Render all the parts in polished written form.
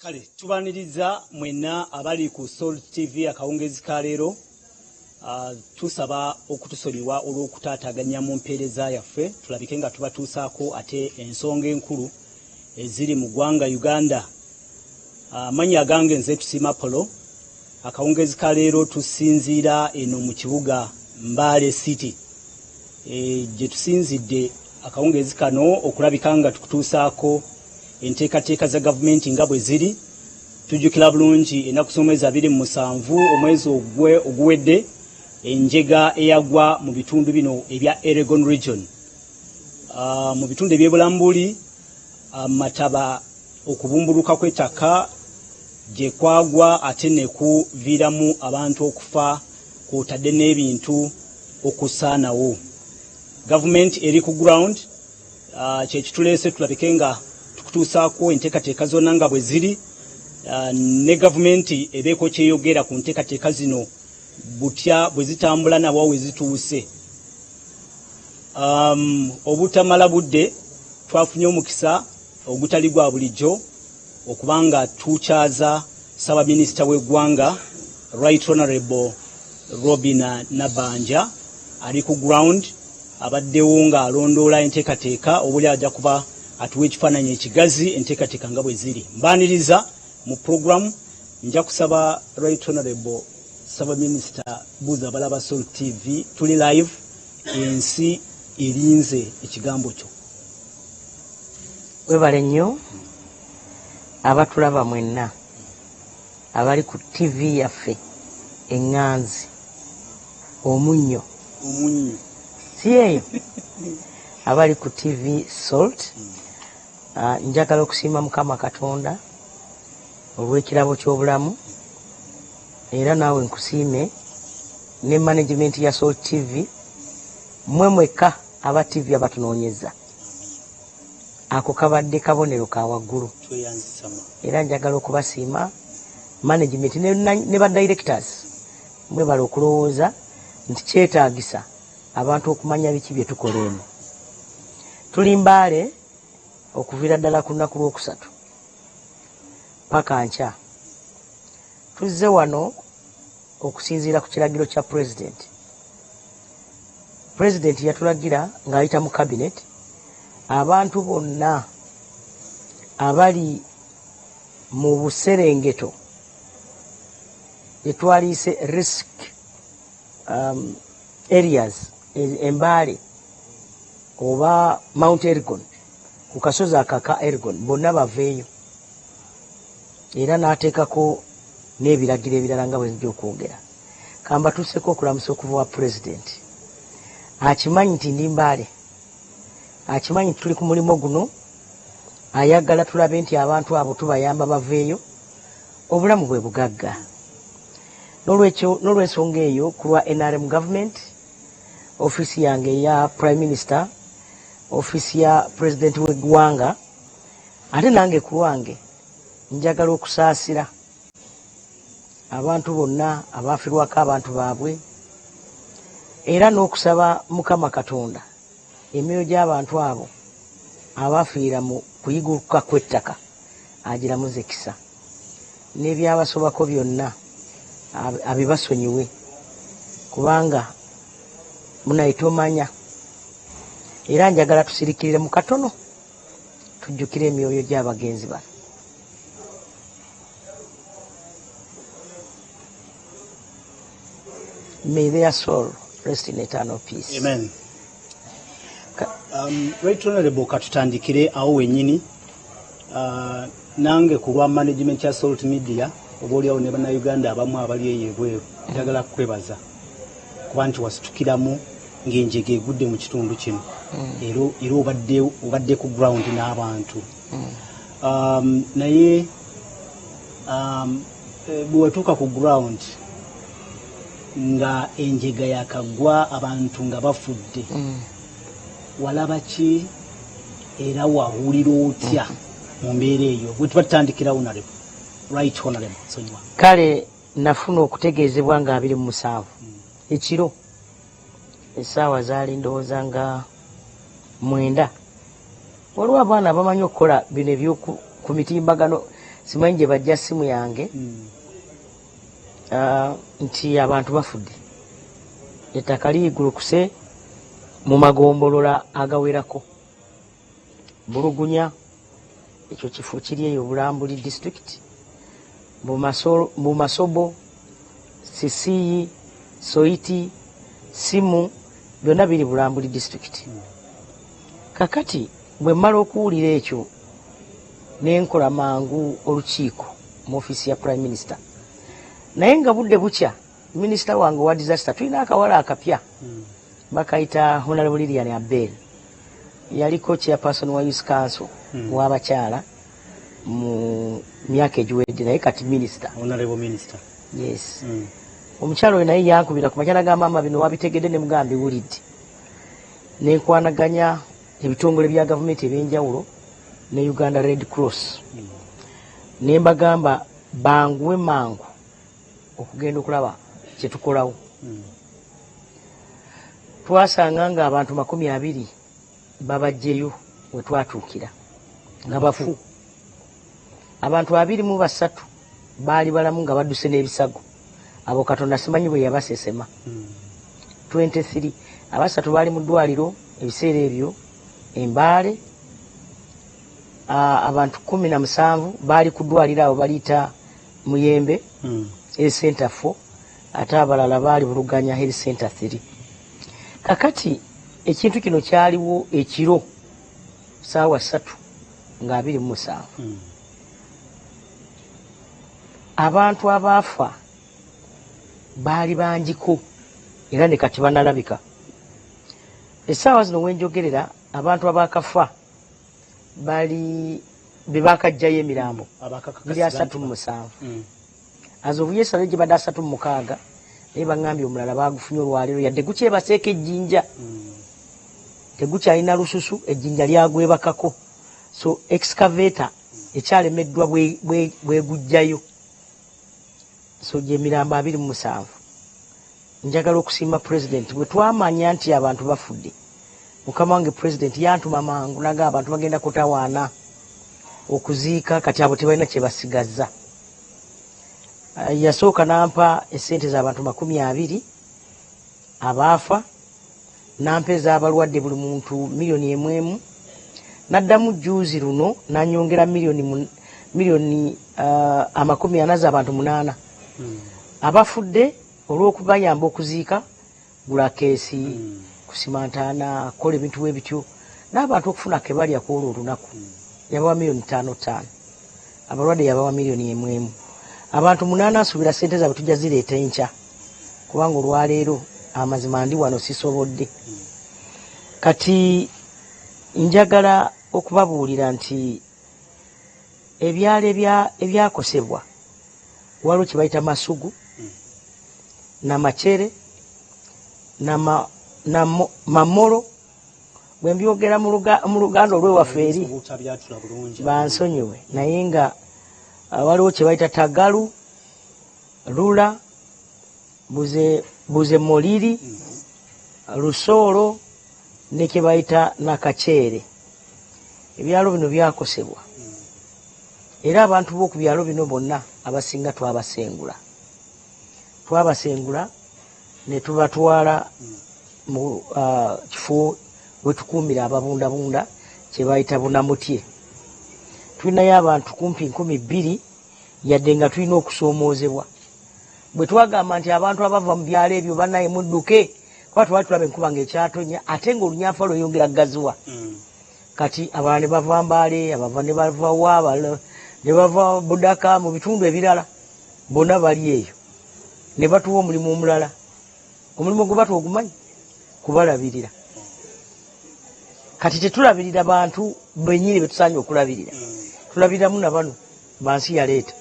Kale tubaniriza mwenna abali ku Salt TV akawungezi ka leero tusaba okutusonyiwa olw'okutaataganya mu mpeereza yaffe tulabike nga tubatuusaako ate ensonga enkulu eziri mu ggwanga Uganda. Amannya gange nze Tusiima Polo. Akawungezi ka leero tusinziira eno mu kibuga Mbale City. Gye tusinzidde akawungezi kano okulabika nga tukutuusaako enteekateeka za gavumenti nga bwe ziri. Tujjukira bulungi ennaku z'omwezi 27 omwezi oguwedde enjega eyagwa mu bitundu bino ebya Elgon Region. Mu bitundu eby'Ebulambuli amataba okubumbuluka kw'ettaka gye kwagwa ate ne kuviiramu abantu okufa kw'otadde n'ebintu okusaanawo. Gavumenti eri ku ground kye kituleese tulabike nga tukutuusaako enteekateeka zonna nga bwe ziri ne gavumenti ebeeko kyeyogera ku nteekateeka zino butya bwe zitambula nabo we zituuse. Obutamala budde twafunye omukisa ogutali gwa bulijjo okubanga tukyaza Ssaabaminisita w'eggwanga Right Honorable Robin Nabbanja ali ku ground abaddewo ng'alondoola enteekateeka obuli ajja kuba atuwa ekifaananyi ekigazi enteekateeka nga bwe ziri. Mbaaniriza mu program nja kusaba Right Honorable Ssaabaminisita buuza balaba Salt TV tuli live ensi erinze ekigambo kyo. Webale nnyo abatulaba mwenna abali ku TV yaffe eŋŋanzi omunnyo si eyo abali ku TV Salt. Njagala okusiima Mukama Katonda olw'ekirabo ky'obulamu era naawe nkusiime ne management ya Salt TV mmwe mwekka aba TV abatunoonyeza. Ako kabadde kabonero ka waggulu era njagala okubasiima management ne ba directors mwe bali okulowooza nti kyetaagisa abantu okumanya biki bye tukola eno. Tuli Mbale okuviira ddala ku lunaku lwokusatu paka nkya tuzze wano okusinziira ku kiragiro kya pulezidenti. Pulezidenti yatulagira ng'ayita mu cabinet abantu bonna abali mu buserengeto etwaliise risk areas Embale oba Mount Elgon ku kasozi akaka Elgon bonna baveeyo era n'ateekako n'ebiragiro ebirala nga bwe nzija okwogera. Kamba tusseko okulamusa okuva wa pulezidenti. Akimanyi nti ndi Mbale, akimanyi nti tuli ku mulimu guno, ayagala tulabe nti abantu abo tubayamba baveeyo obulamu bwe bugagga. N'olw'ensonga eyo ku lwa NRM government, ofiisi yange eya Prime Minister, ofiisi ya Pulezidenti w'eggwanga, ate nange ku lwange njagala okusaasira abantu bonna abaafirwako abantu baabwe era n'okusaba Mukama Katonda emyoyo gy'abantu abo abaafiira mu kuyiguluka kw'ettaka agiramuze kisa n'ebyabasobako byonna abibasonyiwe kubanga munayita omanya era njagala tusirikirire mu katono tujjukire emyoyo gy'abagenzi bano. May their soul rest in eternal peace. Amen. Right Honorable katutandikire awo wennyini nange ku lwa management ya Salt Media obaoliawo ne bannayuganda abamu abali eyo ebweru njagala kukwebaza kuba nti wasitukiramu ng'enjega egudde mu kitundu kino era obadde ku ground n'abantu naye bwe watuuka ku ground nga enjega yakagwa abantu nga bafudde walaba ki era wawulira otya mu mbeera eyo bwe tuba tutandikira Honorable Right Honorable Sonyiwa? Kale nafuna okutegeezebwa nga 27 ekiro essaawa zaali ndowooza nga 9 waliwo abaana bamanyi okukola bino ebyoku ku mitimbagano simanyi gye bajja simu yange nti abantu bafudde ettaka liigulukuse mu magombolola agawerako Bulugunya ekyo kifo kiri eyo Bulambuli district Bumasobo Sisiyi Soiti Simu byonna biri Bulambuli district kakati bwe mmala okuwulira ekyo nenkola mangu olukiiko mu office ya prime minister naye nga budde bukya minister wange wa disaster tulina akawala akapya bakayita Honorable Lilian Abel yaliko chairperson wa youth council w'abakyala mu myaka egiwedde naye kati minister Honorable Minister yes omukyalo oyo naye yankubira ku makyala ga maama bino wabitegedde ne mugambi wulidde nenkwanaganya ebitongole bya gavumenti ebyenjawulo ne Uganda Red Cross ne mbagamba banguwe mangu okugenda okulaba kyetukolawo twasanga nga abantu 20 babajjeyo we twatuukira nga bafu abantu 23 baali balamu nga badduse n'ebisago abo Katonda simanyi bwe yabasesema 23 abasatu baali mu ddwaliro ebiseera ebyo Embaale abantu 17 baali ku ddwaliro abo baliyita Muyembe Health Center 4 ate abalala baali Buluganya Health Center 3 kakati ekintu kino kyaliwo ekiro saawa 3 nga 27 abantu abaafa baali banjiko era ne kati banalabika essaawa zino wenjogerera abantu abakafa bali bebakajjayo emirambo bili 37 azovuyesalo gye badde 36 naye baŋŋambye omulala bagufunye olwaleero yadde gukyebaseeko ejjinja tegukyalina lususu ejjinja lyagwebakako so excavator ekyalemeddwa bwegujjayo so gyemirambo 27 njagala okusiima president bwe twamanya nti abantu bafudde mukama wange president yantuma mangu naga abantu bagenda kutawaana okuziika kati abo tebalina kye basigaza yasooka nampa esente z'abantu 20 abaafa nampa ez'abalwadde buli muntu $1,000,000 naddamu juuzi luno nanyongera miliyoni 40 z'abantu 8 abafudde olw'okubayamba okuziika gula keesi kusimantaana kola ebintu ebityo n'abantu okufuna ke balya kwolwo olunaku yabawa $5,500 abalwadde yabawa $1,000,000 abantu 8 asuubira sente zaabwe tujja zireeta enkya kubanga olwaleero amazima ndi wano sisobodde kati njagala okubabuulira nti ebyalo ebyakosebwa waliwo kye bayita Masugu Namachere Mamoro bwe mbyogera mu Luganda olwewaffe eri bansonyiwe naye nga waliwo kye bayita Tagalu Lula Buze Moliri Lusoolo ne kye bayita Nakachere ebyalo bino byakosebwa era abantu b'oku byalo bino bonna abasinga twabasengula ne tubatwala mu kifo we tukuumira ababundabunda kye bayita Bunamutye tulinayo abantu kumpi 12 yadde nga tulina okusoomoozebwa bwe twagamba nti abantu abava mu byalo ebyo bannaye mudduke kuba twali tulaba enkuba ng'ekyatonya ate ng'olunyanfa lweyongera gaziwa kati abalala ne bava Mbaale abava ne bava wa ne bava Budaka mu bitundu ebirala bonna bali eyo ne batuwa omulimu omulala omulimu gwe batu ogumanyi kubalabirira kati tetulabirira bantu benyini betusaanye okulabirira tulabiramu na bano bansi yaleeta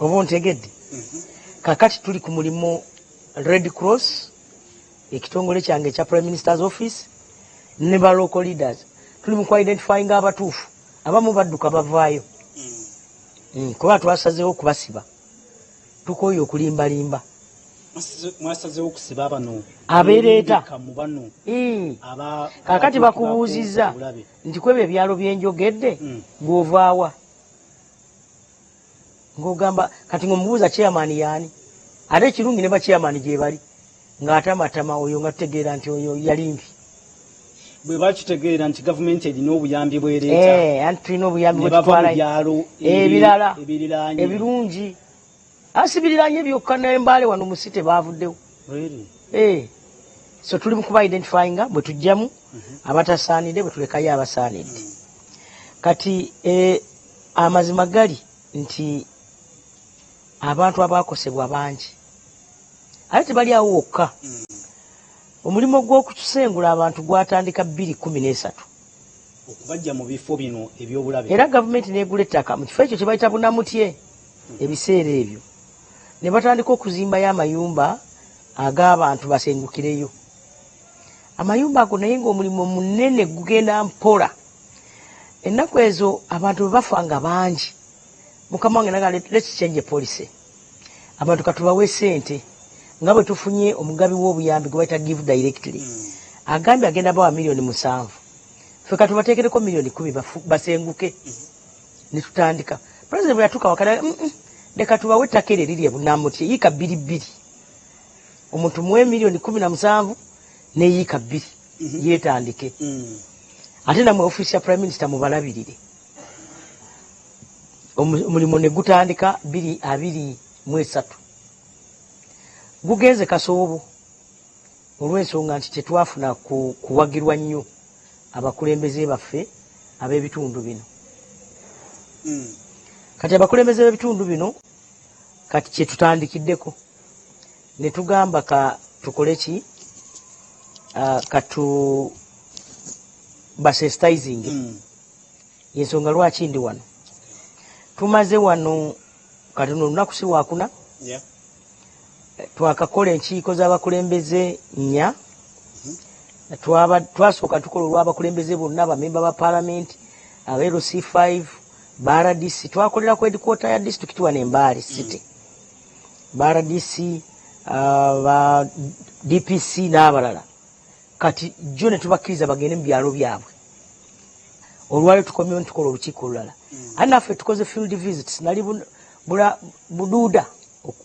oba ontegedde kakati tuli ku mulimu Red Cross ekitongole kyange ekya Prime Minister's Office ne ba local leaders tuli mu identifying abatuufu abamu badduka bavaayo kuba twasazeewo okubasiba tukoye okulimbalimba mwasazeewo okusiba bano abeereeta kakati bakubuuzizza nti kwebyo ebyalo byenjogedde gw'ovaawa ng'ogamba kati ng'omubuuza chairman yaani ate ekirungi ne ba chairman gye bali ng'atamatama oyo nga tutegeera nti oyo yalimpi bwe bakitegeera nti gavumenti erina obuyambi bwereeta anti tulina obuyambi bwetutwala ebirala ebirungi asibiriraanye byokka n'embaale wano mu site baavuddewo so tuli mu kuba identifyinga bwe tujjamu abatasaanidde bwe tulekayo abasaanidde kati amazima gali nti abantu abaakosebwa bangi ate tebali awo wokka omulimu gw'okutusengula abantu gwatandika 2013 okubajja mu bifo bino ebyobulabe era gavumenti neegula ettaka mu kifo ekyo kye bayita Bunamutye ebiseera ebyo ne batandika okuzimbayo amayumba ag'abantu basengukireyo amayumba ago naye ng'omulimu munene gugenda mpola ennaku ezo abantu bwe bafanga bangi mukama wange naga let's change policy abantu katubawe sente nga bwe tufunye omugabi w'obuyambi gwe bayita give directly agambye agenda bawa miliyoni 7 ffe katubateekereko miliyoni 10 basenguke ne tutandika president bwe yatuuka wakati leka tubawe ettaka eryo eriri e Bunamutye yiika 2 omuntu muwe miliyoni 17 neyiika 2 yeetandike ate namwe ofiisi ya prime minister mubalabirire omulimu ne gutandika 2023 gugenze kasoobo olw'ensonga nti tetwafuna kuwagirwa nnyo abakulembeze baffe ab'ebitundu bino kati abakulembeze b'ebitundu bino kati kye tutandikiddeko ne tugamba ka tukole ki katu basensitizing yensonga lwaki ndi wano tumaze wano kati olunaku si wakuna twakakola enkiiko z'abakulembeze 4 twasooka tukola olw'abakulembeze bonna bamemba ba paalamenti aba LC5 ba RDC twakolera ku headquarter ya district wano Embaale city ba RDC ba DPC n'abalala kati jo ne tubakkiriza bagende mu byalo byabwe olwali tukomyewo tukola olukiiko olulala ate naffe tukoze field visits nali buduuda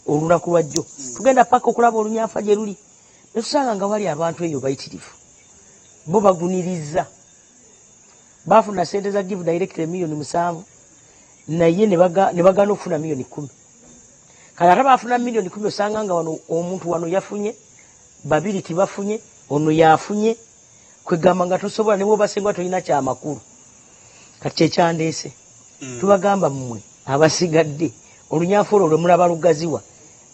olunaku lwajjo tugenda paka okulaba olunyanfa gye luli ne tusanga nga wali abantu eyo bayitirivu bo baguniriza bafuna sente za give direct miliyoni 7 naye ne bagana okufuna miliyoni 10 kale ate bafuna miliyoni 10 osanga nga wano omuntu wano yafunye babiri tibafunye ono yafunye kwegamba nga tosobola ne bw'obasengwa tolina kyamakulu kati kyekyandeese tubagamba mmwe abasigadde olunyanfu olwo lwemulaba lugaziwa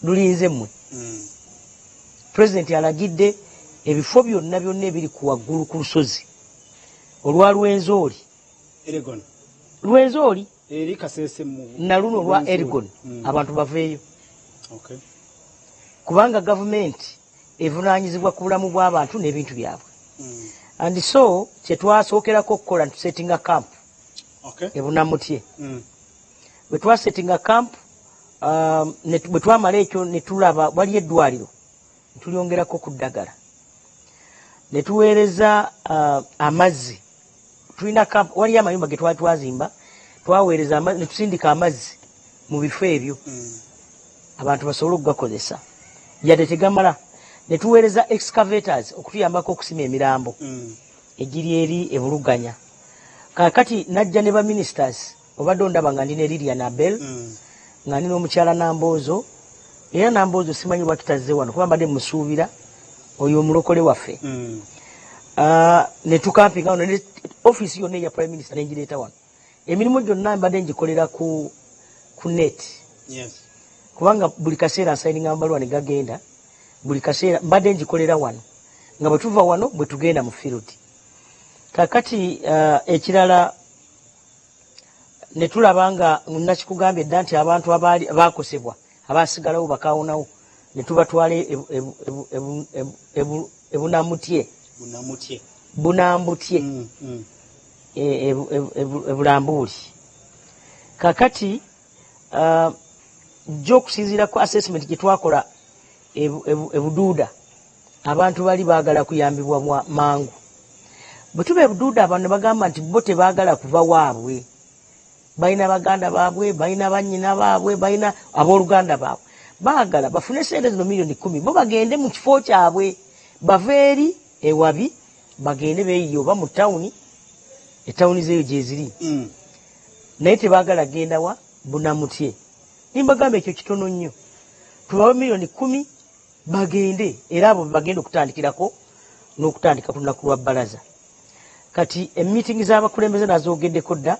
lulinze mmwe pulezidenti alagidde ebifo byonna byonna ebiri ku waggulu ku lusozi olwa Lwenzooli eri Kasese na luno olwa Elgon abantu baveeyo kubanga gavumenti evunaanyizibwa ku bulamu bw'abantu n'ebintu byabwe and so kyetwasookerako okukola ntusetinga camp e Bunamutye bwe twasetinga camp bwe twamala ekyo ne tulaba wali eddwaliro netulyongerako ku ddagala ne tuweereza amazzi tulina camp waliyo amayumba ge twali twazimba twaweereza amazzi ne tusindika amazzi mu bifo ebyo abantu basobole okugakozesa yadde tegamala ne tuweereza excavators okutuyambako okusima emirambo egiri eri ebuluganya kakati najja ne ba ministers obadde ondaba nga ndina Lilia Nabel nga ndina omukyala Namboozo era Namboozo simanyi lwaki tazze wano kuba mbadde musuubira oyo omulokole waffe ne tukampinga wano ofiisi yonna eya prime minister nengireeta wano emirimu gyonna mbadde ngikolera ku net kubanga buli kaseera nsaininga amabaluwa ne gagenda buli kaseera mbadde ngikolera wano nga bwe tuva wano bwe tugenda mu field kakati ekirala ne tulaba nga nakikugambye dda nti abantu abaali baakosebwa abaasigalawo bakaawonawo ne tubatwala Bunamutye ebulambuuli kakati jjo okusinziira ku assessment gye twakola ebuduuda abantu bali baagala kuyambibwa mangu bwe tuba ebuduuda abantu ne bagamba nti bo tebaagala kuva waabwe balina baganda baabwe, balina bannyina baabwe, balina abooluganda baabwe, baagala bafune sente zino miliyoni 10 bo bagende mu kifo kyabwe, bave eri ewabi bagende beeyiye oba mu tawuni, etawuni zeeyo gye ziri. Naye tebaagala genda wa Bunamutye. Nimbagamba ekyo kitono nnyo. Tubawe miliyoni 10 bagende, era abo bagende okutandikirako n'okutandika ku lunaku lwa bbalaza. Kati emiitingi z'abakulembeze nazoogeddeko dda,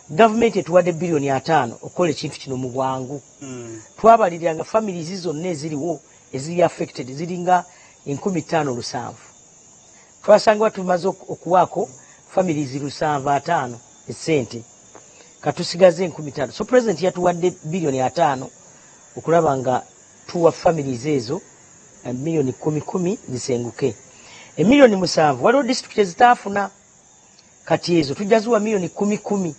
gavumenti etuwadde biliyoni 5 okukola ekintu kino mu bwangu. Twabalirira nga families zonna eziriwo eziri affected ziringa 15,700. Twasanga tumaze okuwaako families 705 esente. Katusigaze 15,000. So president yatuwadde biliyoni 5 okulaba nga tuwa families ezo miliyoni 10 zisenguke. Emiliyoni 7 waliwo district ezitaafuna, kati ezo tujazuwa miliyoni 10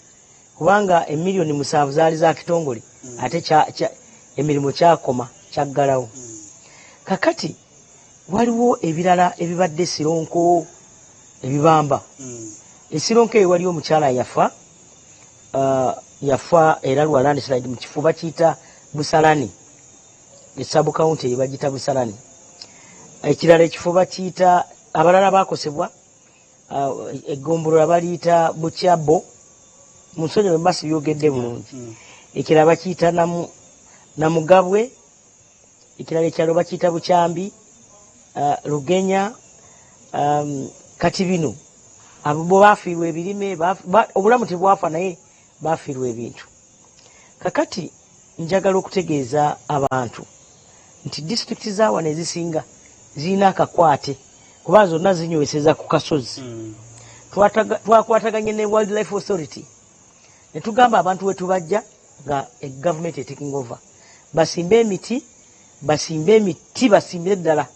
kubanga emiliyoni 7 zaali za kitongole ate emirimu kyakoma kyaggalawo. Kakati waliwo ebirala ebibadde Sironko ebibamba. Esironko eyo waliwo omukyala yafa era lwa landslide mu kifo bakiyita Busalani, esabu county eyo bagiyita Busalani. Ekirala ekifo bakiyita, abalala bakosebwa eggombolola baliyita Bukyabo, musonyi bwe mbasi byogedde bulungi. Ekirala bakiyita Namugabwe, ekirala ekyalo bakiyita Bukyambi, Lugenya, kati bino abo bo bafiirwa ebirime, obulamu tebwafa naye bafiirwa ebintu. Kakati njagala okutegeeza abantu nti disitulikiti z'awano ezisinga zirina akakwate kuba zonna zinyweseza ku kasozi. Twakwataganye ne Wildlife Authority ne tugamba abantu we tubajja nga gavumenti taking over, basimbe emiti, basimbire ddala,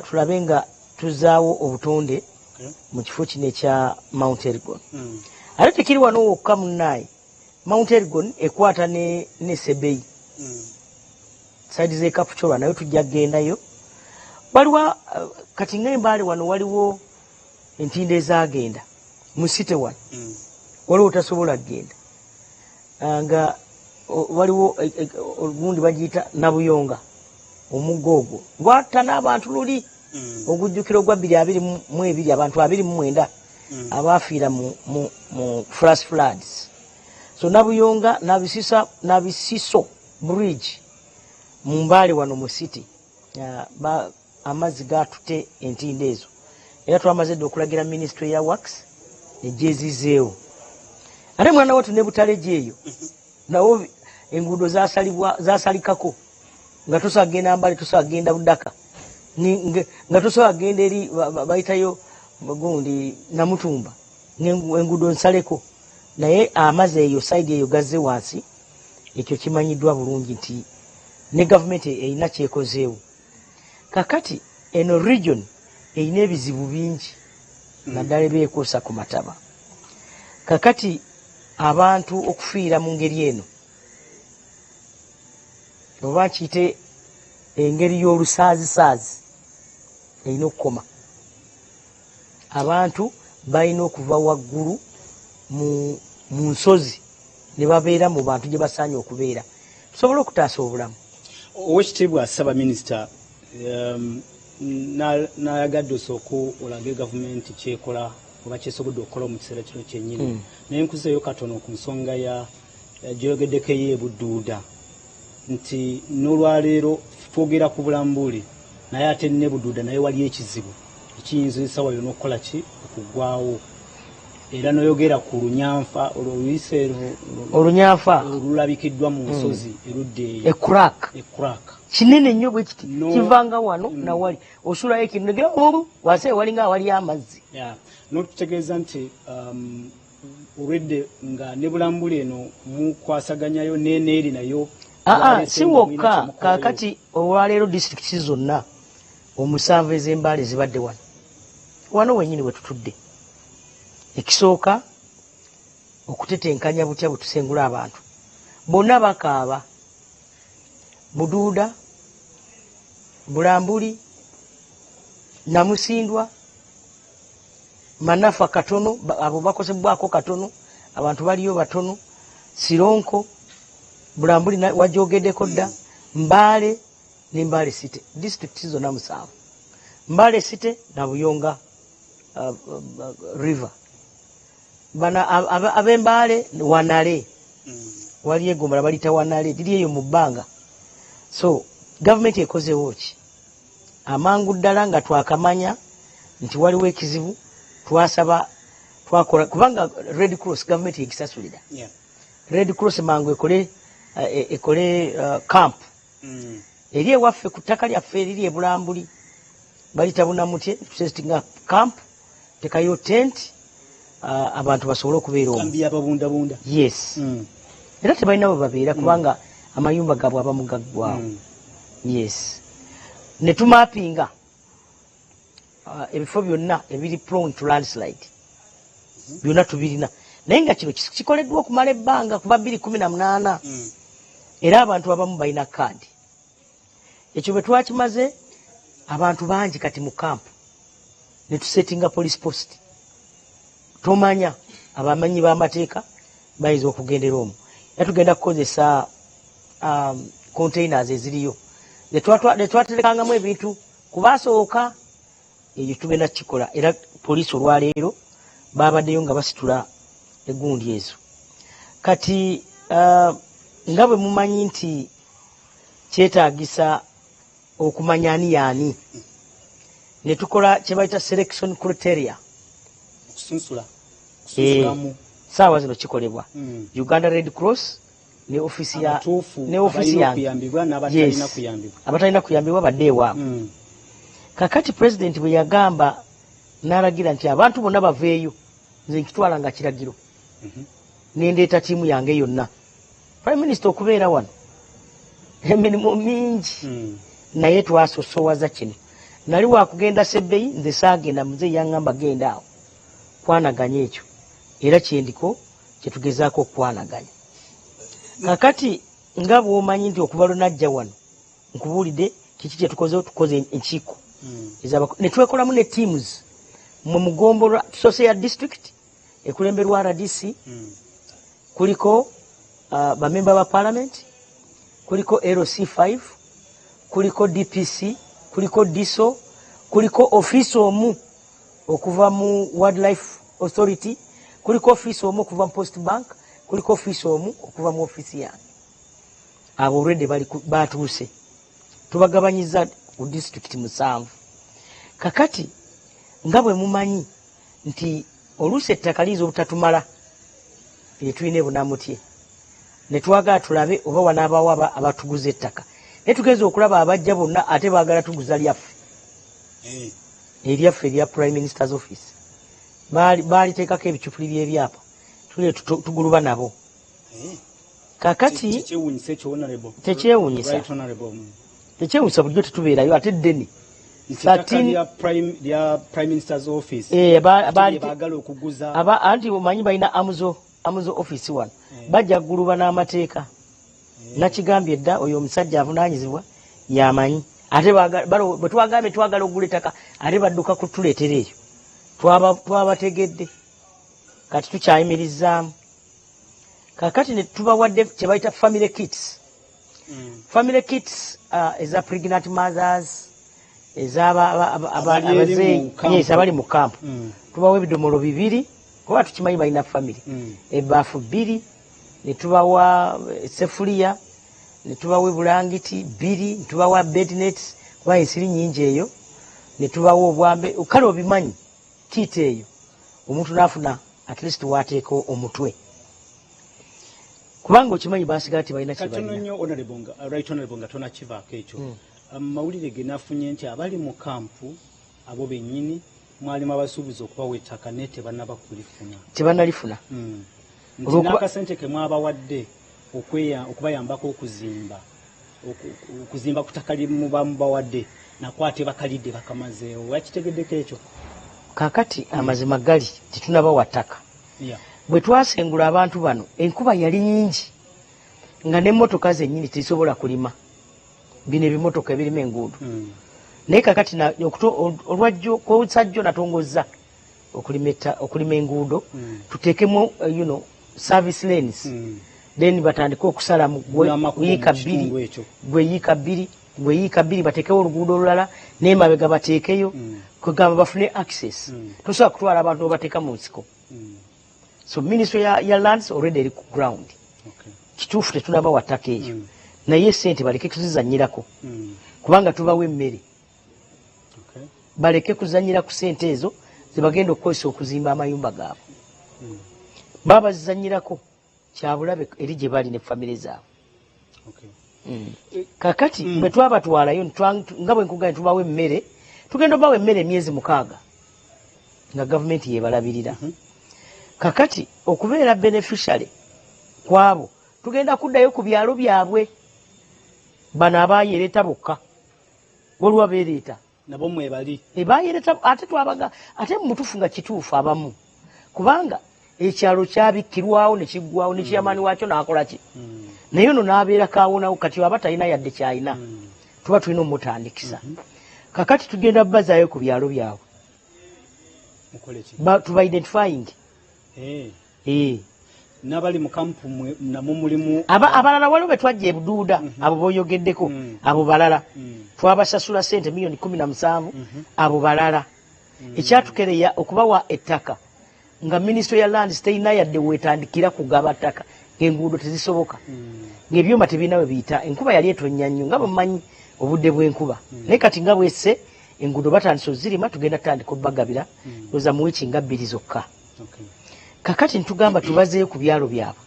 tulabe nga tuzaawo obutonde mu kifo kino ekya Mount Elgon. Ate tekiri wano wokka munnaye, Mount Elgon ekwata ne Sebei, saidi z'e Kapchorwa nayo tujja kugendayo. Waliwo kati ng'embaale wano waliwo entindo ezagenda mu site wano, waliwo tasobola kgenda nga waliwo ogundi bagiyita Nabuyonga, omuggo ogwo gwatta n'abantu luli ogujjukiro gwa 2022 abantu 29 abafiira mu flash floods. So Nabuyonga Nabisiso bridge mu mbaale wano mu city amazzi gatute entindo ezo, era twamaze dde okulagira ministry ya works ejezizeewo. Ate mwana watu ne Butaleje eyo nawo enguudo zasalikako nga tosobola kgenda Mbale, tosobola kgenda Budaka, nga tosobola kgenda eri bayitayo gundi Namutumba, enguudo nsaleko, naye amazzi eyo saidi eyo gazze wansi. Ekyo kimanyiddwa bulungi nti ne gavumenti erina kyekozeewo. Kakati eno region erina ebizibu bingi naddala byekuusa ku mataba. Kakati abantu okufiira mu ngeri eno oba kiyite engeri y'olusaazisaazi erina okukoma. Abantu balina okuva waggulu mu nsozi ne babeera mu bantu gye basaanye okubeera, tusobole okutaasa obulamu. Owekitiibwa Ssaabaminisita, nayagadde osooka olage gavumenti kyekola oba kyesobodde okukola mu kiseera kino kyennyini, naye nkuzeeyo katono ku nsonga gyoyogeddeko ey'ebudduuda nti n'olwaleero twogera ku bulambule naye ate ne budduuda naye wali ekizibu ekiyinza essaawa yonna okukola ki okuggwaawo. Era noyogera ku Lunyanfa, oluyise Olunyanfa olulabikiddwa mu nsozi erudde eyo, Ekraka kinene nnyo bwe kiti kivanga wano na wali osulayo ekinegera wase walinga awali amazzi. N'otutegeeza nti olwedde nga ne bulambule eno mukwasaganyayo neneeri nayo. Si wokka, kaakati olwaleero disitulikiti zonna 7 ez'Embaale zibadde wano wennyini we tutudde. Ekisooka okutetenkanya butya bwe tusengula abantu bonna bakaaba. Buduuda, Bulambuli, Namusindwa, Manafa katono, abo bakosebwako katono, abantu baliyo batono, Sironko, Bulambuli wajogeddeko dda, Mbale ne Mbale City. District zonna 7. Mbale City na Buyonga River. Bana ab'Embale Wanale. Wali Egomba balita Wanale liri eyo mu bbanga. So government ekoze woki. Amangu ddala nga twakamanya nti waliwo ekizibu twasaba twakola kubanga Red Cross government ekisasulira. Yeah. Red Cross mangu ekole camp. Eri ewaffe ku ttaka lyaffe eriri e Bulambuli balitabuna mutye tusestinga camp tekayo tent abantu basobole okubeera omwo. Kambi ababunda. Yes. Era tebalina bwe babeera kubanga amayumba gaabwe abamu gaggwawo. Yes. Ne tumapinga ebifo byonna ebiri prone to landslide. Byonna tubirina. Naye nga kino kikoleddwa okumala ebbanga kuba 2018. Era abantu abamu balina kaadi. Ekyo bwe twakimaze abantu bangi kati mu kampu ne tusettinga police post. Tomanya abamanyi b'amateeka bayinza okugendera omwo. Yatugenda kukozesa containers eziriyo. Ne twatelekangamu ebintu kubasooka eyo tugenda kikola era poliisi olwaleero babaddeyo nga basitula egundi ezo. Kati nga bwe mumanyi nti kyetaagisa okumanya ani yaani ne tukola kye bayita selection criteria. Kusunsulamu. Saawa zino kikolebwa. Uganda Red Cross ne ofisi ya abatalina kuyambibwa badde ewaabwe. Kakati president bwe yagamba n'alagira nti abantu bonna baveeyo nze nkitwala nga kiragiro. Nendeeta ttiimu yange yonna. Prime Minister okubeera wano emirimu mingi naye twasosowaza kino. Nali wakugenda Sebbeyi nze saagenda muze yaŋŋamba genda awo kwanaganya ekyo era kyendiko kyetugezaako okwanaganya. Kakati nga bw'omanyi nti okuva lunajja wano nkubuulidde kiki kyetukozeho tukoze enkiiko ne twekolamu ne teams mu Mugombolo Social District ekulemberwa RDC kuliko bamemba ba parliament kuliko LC5 kuliko DPC kuliko DISO kuliko office omu okuva mu Wildlife Authority kuliko office omu okuva mu Post Bank kuliko office omu okuva mu office yange. Abo already batuuse tubagabanyiza ku district 7. Kakati nga bwe mumanyi nti oluusi ettaka liiza obutatumala tulina ebunamutye ne twagala tulabe oba wanaabawo abatuguza ettaka naye tugeza okulaba abajja bonna ate baagala tuguza lyaffe eryaffe erya Prime Minister's Office baaliteekako ebicupuli by'ebyapa tule tuguluba nabo. Kakati tekyewunyisa bulijjo tetubeerayo ate ddene Prime Minister's Office baagala okuguza anti omanyi balina amuzo office wano bajja kuguluba n'amateeka. Nakigambye dda oyo omusajja avunaanyizibwa yamanyi ate bwe twagambye twagala okugula ettaka ate badduka kutuleetera eyo twabategedde kati tukyayimirizzaamu. Kakati ne tubawadde kye bayita family kits. Family kits eza pregnant mothers abali mu kampu tubawa ebidomolo 2 kuba tukimanyi balina family ebaafu 2 ne tubawa sefuliya ne tubawa bulangiti 2 ne tubawa bednets kuba ensiri nyingi eyo ne tubawa obwambe kale obimanyi kit eyo omuntu naafuna at least waateeko omutwe kubanga okimanyi baasigala tebalina kibalina. Honorable nga tonakivaako ekyo mawulire ge nafunye nti abali mu kampu abo bennyini mwalimu abasuubiza okubawa ettaka naye tebanalifuna nti n'akasente ke mwabawadde okubayambako okuzimba ku ttaka limubamubawadde nakwate bakalidde bakamazeewo wakitegeddeko ekyo. Kakati amazima gali tetunabawa ttaka. Bwe twasengula abantu bano enkuba yali nyingi nga n'emmotoka zennyini tezisobola kulima bino ebimotoka ebirima enguudo. Naye kakati olwajjo kwosajjo natongozza okulima enguudo tuteekemu service lanes then batandika okusala mu yiika 2 gwe yiika 2 batekewo oluguudo olulala n'emabega bateekeyo kwegamba bafune access tosobola kutwala abantu obateeka mu nsiko so ministry ya lands already eri ku ground kituufu tetunaba wa ttaka eyo naye sente baleke kuzizanyirako kubanga tubawo emmere baleke kuzanyira ku sente ezo zebagenda okukozesa okuzimba amayumba gaabwe baba bazizanyirako kyabulabe eri gye bali ne famire zaabwe kakati bwe twabatwalayo nga bwe nkugambye tubawo emmere tugenda obawo emmere emyezi 6 nga gavumenti yebalabirira kakati okubeera beneficiary kwabo tugenda kuddayo ku byalo byabwe bano abayereeta bokka waliwo beereeta nabo mwebali ebayereeta ate twabaga ate mutufu nga kituufu abamu kubanga ekyalo kyabikkirwawo ne kiggwawo ne kiyamaani waakyo n'akola ki naye ono n'abeera kaawonawo kati aba talina yadde kyalina tuba tulina omutandikisa kakati tugenda bazaayo ku byalo byabwe tuba identifying n'abali mu kampu namwo mulimu abalala waliwo be twajja ebuduuda abo boyogeddeko abo balala twabasasula sente miliyoni 17 abo balala ekyatukereya okubawa ettaka nga ministry ya lands terina yadde wetandikira kugaba ttaka ng'enguudo tezisoboka ng'ebyuma tebirina we biyita enkuba yali etonnya nnyo nga bwemumanyi obudde bw'enkuba naye kati nga bwesse enguudo batandise ozirima tugenda tutandika obbagabira oza mu wiiki nga 2 zokka kakati ntugamba tubazeeyo ku byalo byabwe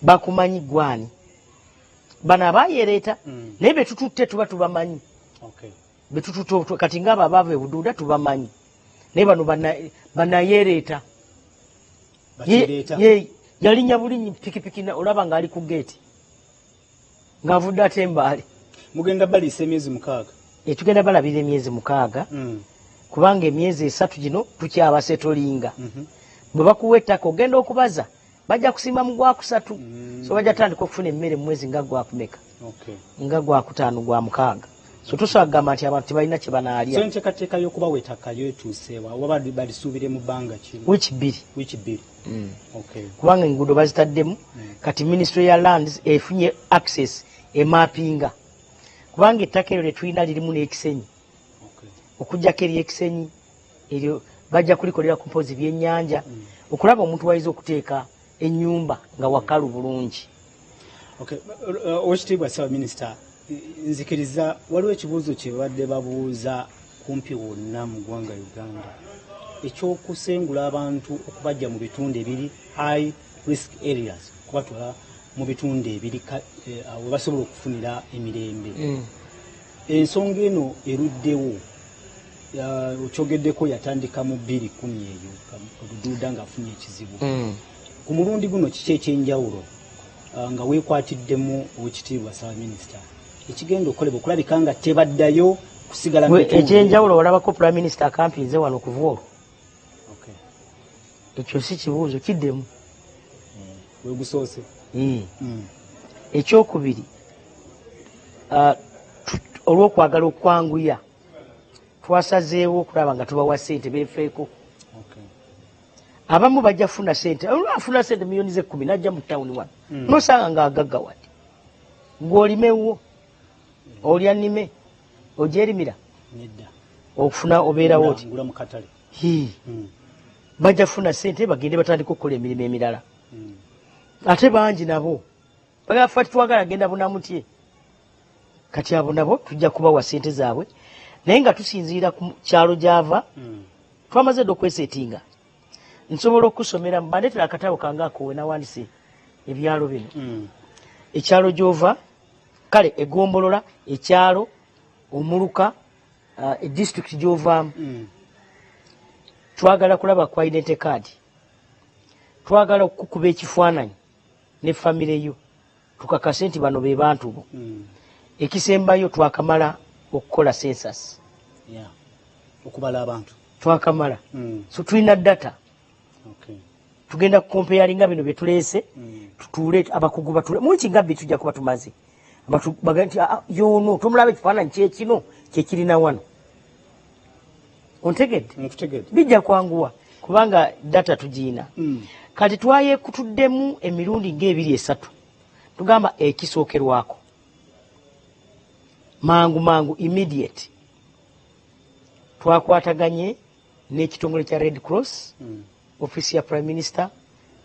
bakumanyi gwani bano abayereeta naye betututte tuba tubamanyi betututte kati ngaabo abaava ebuduuda tubamanyi naye bano banayereeta yalinya bulinyi pikipiki olaba ng'ali ku geeti ng'avudde ate embaali mugenda baliisa emyezi 6 tugenda balabira emyezi 6 kubanga emyezi 3 gino tukyabasetolinga bwe bakuwa ettaka ogenda okubaza bajja kusimba mu Gwakusatu so bajja tandika okufuna emmere mu mwezi nga Gwakumeka nga Gwakutaano Gwa6 so tusobola kugamba nti abantu tebalina kye banaalya so enteekateeka y'okubawa ettaka lyetuuseewa oba balisuubire mu bbanga ki wiiki 2 kubanga enguudo bazitaddemu kati ministry ya lands efunye access emapinga kubanga ettaka eryo lyetulina lirimu n'ekisenyi okugjako ery'ekisenyi eryo bajja kulikolera ku mpozi byennyanja okulaba omuntu wayiza okuteeka ennyumba nga wakalu bulungi Oweekitiibwa Ssaawa Minisita nzikiriza waliwo ekibuuzo kye badde babuuza kumpi wonna mu ggwanga Uganda ekyokusengula abantu okubajja mu bitundu ebiri high risk areas kubatwala mu bitundu ebiri we basobola okufunira emirembe ensonga eno eruddewo okyogeddeko yatandika mu 2010 eyo obuduuda ng'afunye ekizibu ku mulundi guno kiki ekyenjawulo nga weekwatiddemu Oweekitiibwa Ssaawa Minisita ekigenda okolebwa okulabika nga tebaddayo kusigala ekyenjawulo olabako Prime Minister akampinze wano okuva olwo ekyo si kibuuzo kiddemu wegusoose ekyokubiri olw'okwagala okwanguya twasazeewo okulaba nga tubawa ssente beefeeko abamu bajja funa ssente afuna ssente miliyoni 10 najja mu tawuni wano nosanga ng'agagga wadde ng'olimewo olya nnime ogyerimira okufuna obeerawo oti bajja funa ssente bagende batandika okukola emirimu emirala ate bangi nabo bagafa titwagala genda bunamutye kati abo nabo tujja kubawa ssente zaabwe naye nga tusinziira ku kyalo gyava twamaze dde okweseetinga nsobola okusomera mbandeetera akatabo kange ako we nawandise ebyalo bino ekyalo gy'ova kale egombolola ekyalo omuluka edistrict gy'ovaamu twagala kulaba ku identity card twagala okukuba ekifaananyi ne famire yo tukakase nti bano be bantu bo ekisembayo twakamala okukola census okubala abantu twakamala so tulina data tugenda kukompeyalinga bino byetuleese tutuule abakugu batule mwiki nga bbi tujja kuba tumaze baga nti yono tomulaba ekifaananyi kyekino kyekirina wano ontegedde bijja kwanguwa kubanga data tugiina kati twayekutuddemu emirundi ng'ebiri esatu tugamba ekisookerwako mangu immediate twakwataganye n'ekitongole kya Red Cross office ya Prime Minister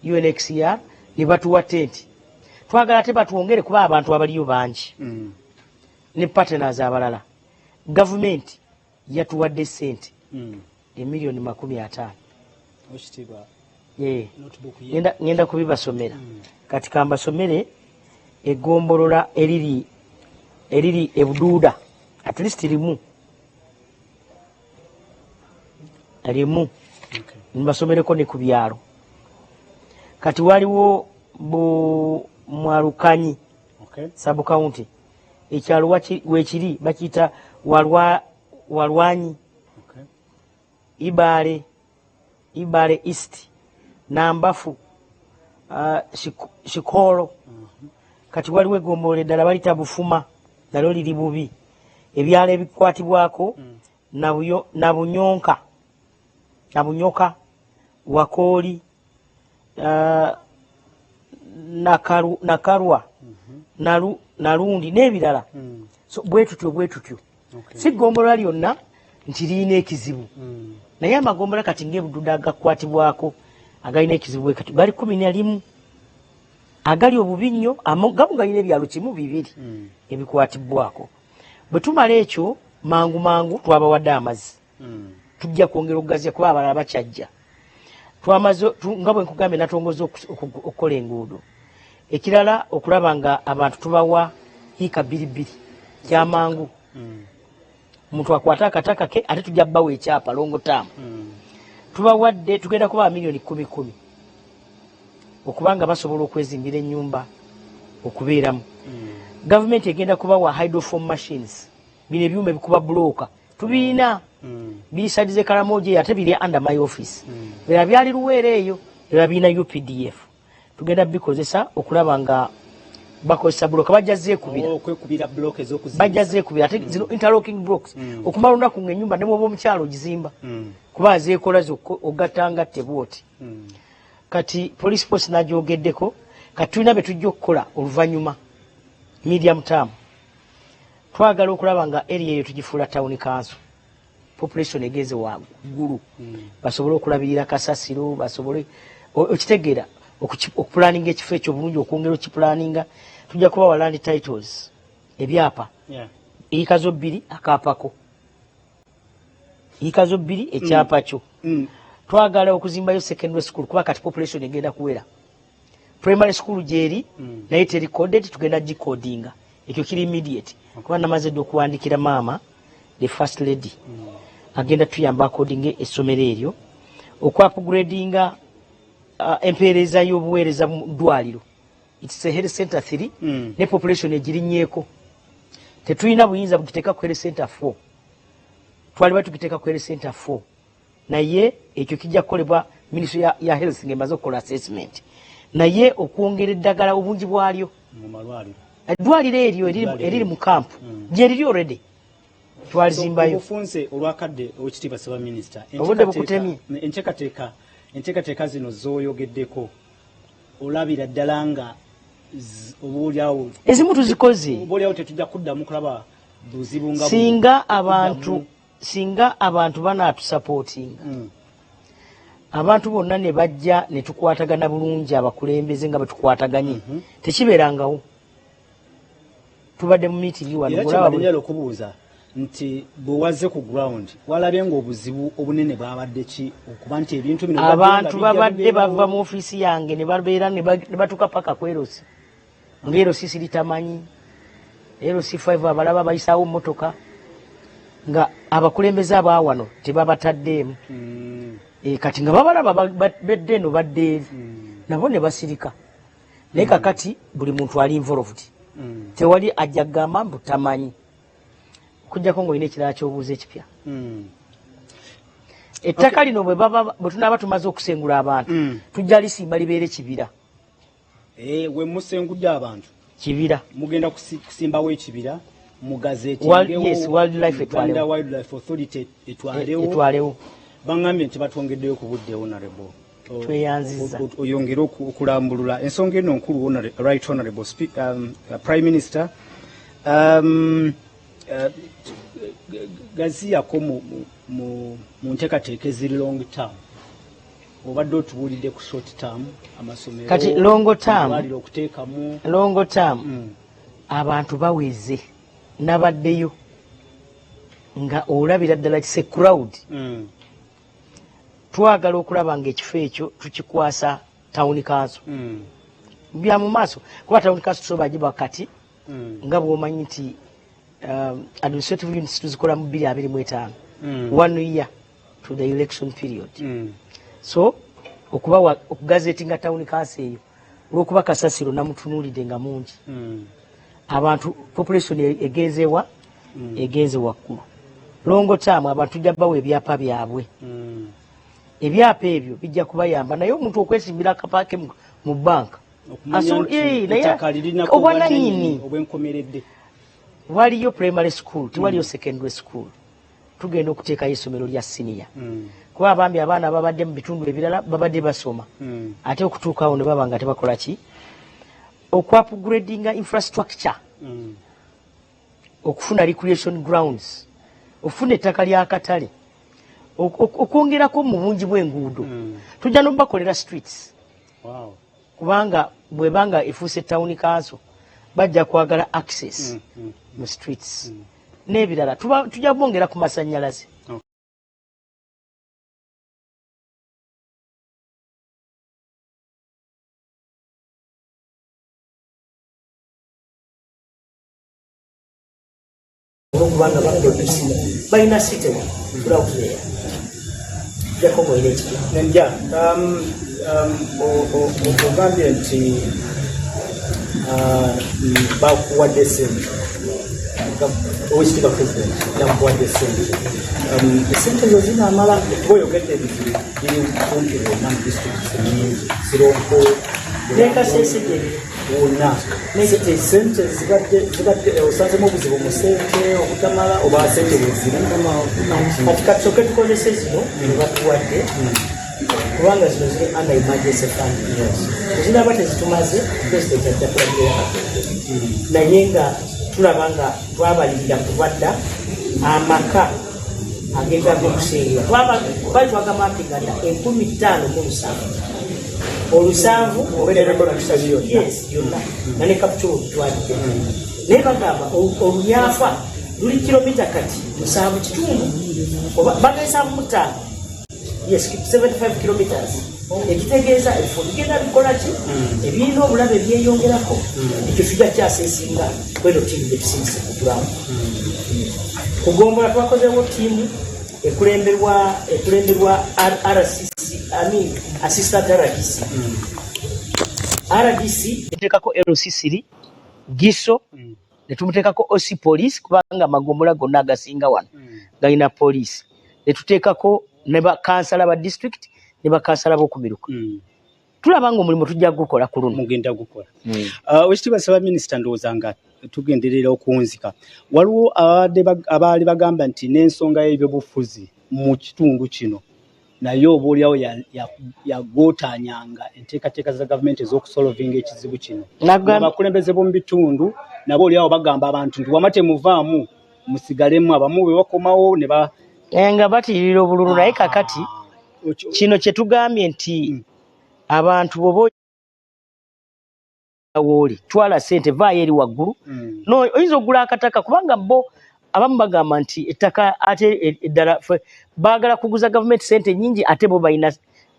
UNHCR ne batuwa tenti twagala tebatwongere kuba abantu abaliyo bangi ne partners abalala government yatuwadde sente emiliyoni 50 ngenda kubibasomera kati kambasomere eggombolola eriri ebuduuda at least limu mbasomereko ne ku byalo kati waliwo mwalukanyi sub county ekyalo wekiri bakiyita walwanyi Ibale East Nambafu Shikolo kati waliwo eggombolola eddala balita Bufuma nalyo liri bubi ebyalo ebikwatibwako Nabunyoka Wakoli Nakarwa Nalundi n'ebirala so bwe tutyo si ggombolola lyonna nti lirina ekizibu naye amagombola kati ng'ebududa agakwatibwako agalina ekizibu kati gali 11 agali obubi nnyo gamu galina ebyalo 1-2 ebikwatibwako bwe tumala ekyo mangu twabawadde amazzi tujja kwongera okugazya kuba abalala bakyajja twamaze nga bwe nkugambye natongoza okukola enguudo ekirala okulaba nga abantu tubawa hika 2 kyamangu omuntu akwata akataka ke ate tujja bbawo ekyapa longo tamu tubawadde tugenda kuba miliyoni 10 okubanga basobola okwezimbira ennyumba okubeeramu government egenda kubawa hydrofoam machines bino ebyuma ebikuba bulooka tubiina bisadize Karamoje ate biri under my office bera byali Luweero eyo bera bina UPDF tugenda bikozesa okulaba nga bakozesa bulooka bajjaze kubira block ez'okuzimba bajjaze kubira ate zino interlocking blocks okumala olunaku ng'ennyumba ne bw'oba omukyalo ogizimba kuba zeekola ogatanga tebwoti kati police force nagyogeddeko kati tulina bye tujja okukola oluvannyuma medium term twagala okulaba nga area eyo tugifuula town council population egeze waggulu basobole okulabirira kasasiro basobole okitegeera okupulaninga ekifo ekyo bulungi okwongera okipulaninga tujja kubawa land titles ebyapa ikazo 2 akaapako ikazo 2 ekyapa kyo twagala okuzimbayo secondary school kuba kati population egenda kuwera primary school gyeri naye tericoded tugenda gicodinga ekyo kiri immediate kuba namaze okuwandikira maama the first lady agenda tuyamba coding essomero eryo okwapgradinga empeereza y'obuweereza mu ddwaliro it's a health center 3 ne population egirinnyeko tetulina buyinza bugiteeka ku health center 4 twali batugiteeka ku health center 4 naye ekyo kijja kukolebwa ministry ya health ng'emaze okukola assessment naye okwongera eddagala obungi bwalyo mu malwaliro eddwaliro eryo eriri mu kampu gye riri already twalizimbayo obufunze olwakadde owekitiibwa Saba Minisita obudde bukutemye enteekateeka zino z'oyogeddeko olabira ddala nga obuulyawo ezimu tuzikoze obuulyawo tetujja kuddamu kulaba buzibu nga singa abantu banaatusapootinga abantu bonna ne bajja ne tukwatagana bulungi abakulembeze nga bwe tukwataganye tekibeerangawo tubadde mu miitingi wano okubuuza nti bwe wazze ku ground walabye ng'obuzibu obunene bwabadde ki okuba nti ebintu bino abantu babadde bava mu ofiisi yange ne babeera ne batuka paka ku erosi ng'erosi siritamanyi erosi 5 abalaba bayisaawo mmotoka nga abakulembeze abaawano tebabataddeemu kati nga babalaba bedde eno badde eri nabo ne basirika naye kakati buli muntu ali involved tewali ajja kugamba mbu tamanyi kujjako ng'olina ekirala ky'obuuza ekipya ettaka lino bwe tunaaba tumaze okusengula abantu tujja lisimba libeere kibira we musengudde abantu kibira mugenda kusimbawo ekibira mu gazeti wildlife Authority etwalewo bangambye nti batwongeddeyo ku budde honorable tweyanziza oyongere okulambulula ensonga eno nkulu right honorable prime minister gaziyako mu nteekateeka eziri long term obadde otubuulidde ku short term amasomero kati longo term abantu baweze nabaddeyo nga olabira ddala kise crowd twagala okulaba ngaekifo ekyo tukikwasa town council bya mu maaso kuba town council tusobola giba kati nga bw'omanyi nti administrative units tuzikola mu 2025 1 year to the election period so okubawa okugazetinga town council eyo olwokuba kasasiro namutunuulidde nga mungi abantu population egenzewa egenze waggulu longo term abantu tujja bawa ebyapa byabwe ebyapa ebyo bijja kubayamba naye omuntu okwesimbira akapaake mu banka obwananyini waliyo primary school tiwaliyo secondary school tugenda okuteekayo essomero lya senior kuba abambi abaana babadde mu bitundu ebirala babadde basoma ate okutuukawo ne baba nga tebakola ki okwapgradinga infrastructure okufuna recreation grounds okufuna ettaka ly'akatale okwongerako mu bungi bw'enguudo tujja n'obakolera streets kubanga bwebanga efuuse town council bajja kwagala access mu streets n'ebirala tujja bongera ku masannyalaze kubanga baproducing balina sitema tulawuleya jakobo ile ekiki nja ogambye nti bakuwadde sente owekitiibwa president yamukuwadde sente esente ezo zinaamala boyogedde ebizibu biri kumpi bwonna mu disitulikiti nyingi sironko nekasesegere wonna sente zibadde osanzemu obuzibu mu sente obutamala oba sente bweziri kati katusoke tukozese zino ebatuwadde kubanga zino ziri under emergency fund tezinaba tezitumaze president ajja kulagirira naye nga tulaba nga twabalirira kubadda amaka agenda okuseerera bali twagamapinga dda 15,700 olusanvu yes yonna nane kapitolo tutwalidde naye bagamba olunyafa luli kilomita kati 7.5 bagaisamu 75 kilometers ekitegeeza ebifo bigenda bikola ki ebirina obulabe byeyongerako ekyo tujja kyaseesinga kweno tiimu gyetusingise kugulamu kugombola twakozewo tiimu ekulemberwa assistant RDC eteekako LCC giso netumuteekako OC police kubanga magombola gonna agasinga wano galina police netuteekako ne bakansala ba district ne bakansala b'okumiruka tulaba nga omulimu tujja gukola ku luno mugenda gukola wekitiibwa saba minisita ndowooza nga tugenderera okunzika waliwo abaali bagamba nti n'ensonga y'ebyobufuzi mu kitundu kino naye obaoliawo yagootanyanga enteekateeka za gavumenti ez'okusolovinga ekizibu kino abakulembeze b'omu bitundu nabo oliawo bagamba abantu nti wama temuvaamu musigalemu abamu bwe bakomawo ne nga batiirira obululu naye kakati kino kye tugambye nti abantu boba wooli twala ssente vaayo eri waggulu oyinza okugula akataka kubanga bo abamu bagamba nti ettaka ate eddala baagala kuguza gavumenti ssente nyingi ate bo balina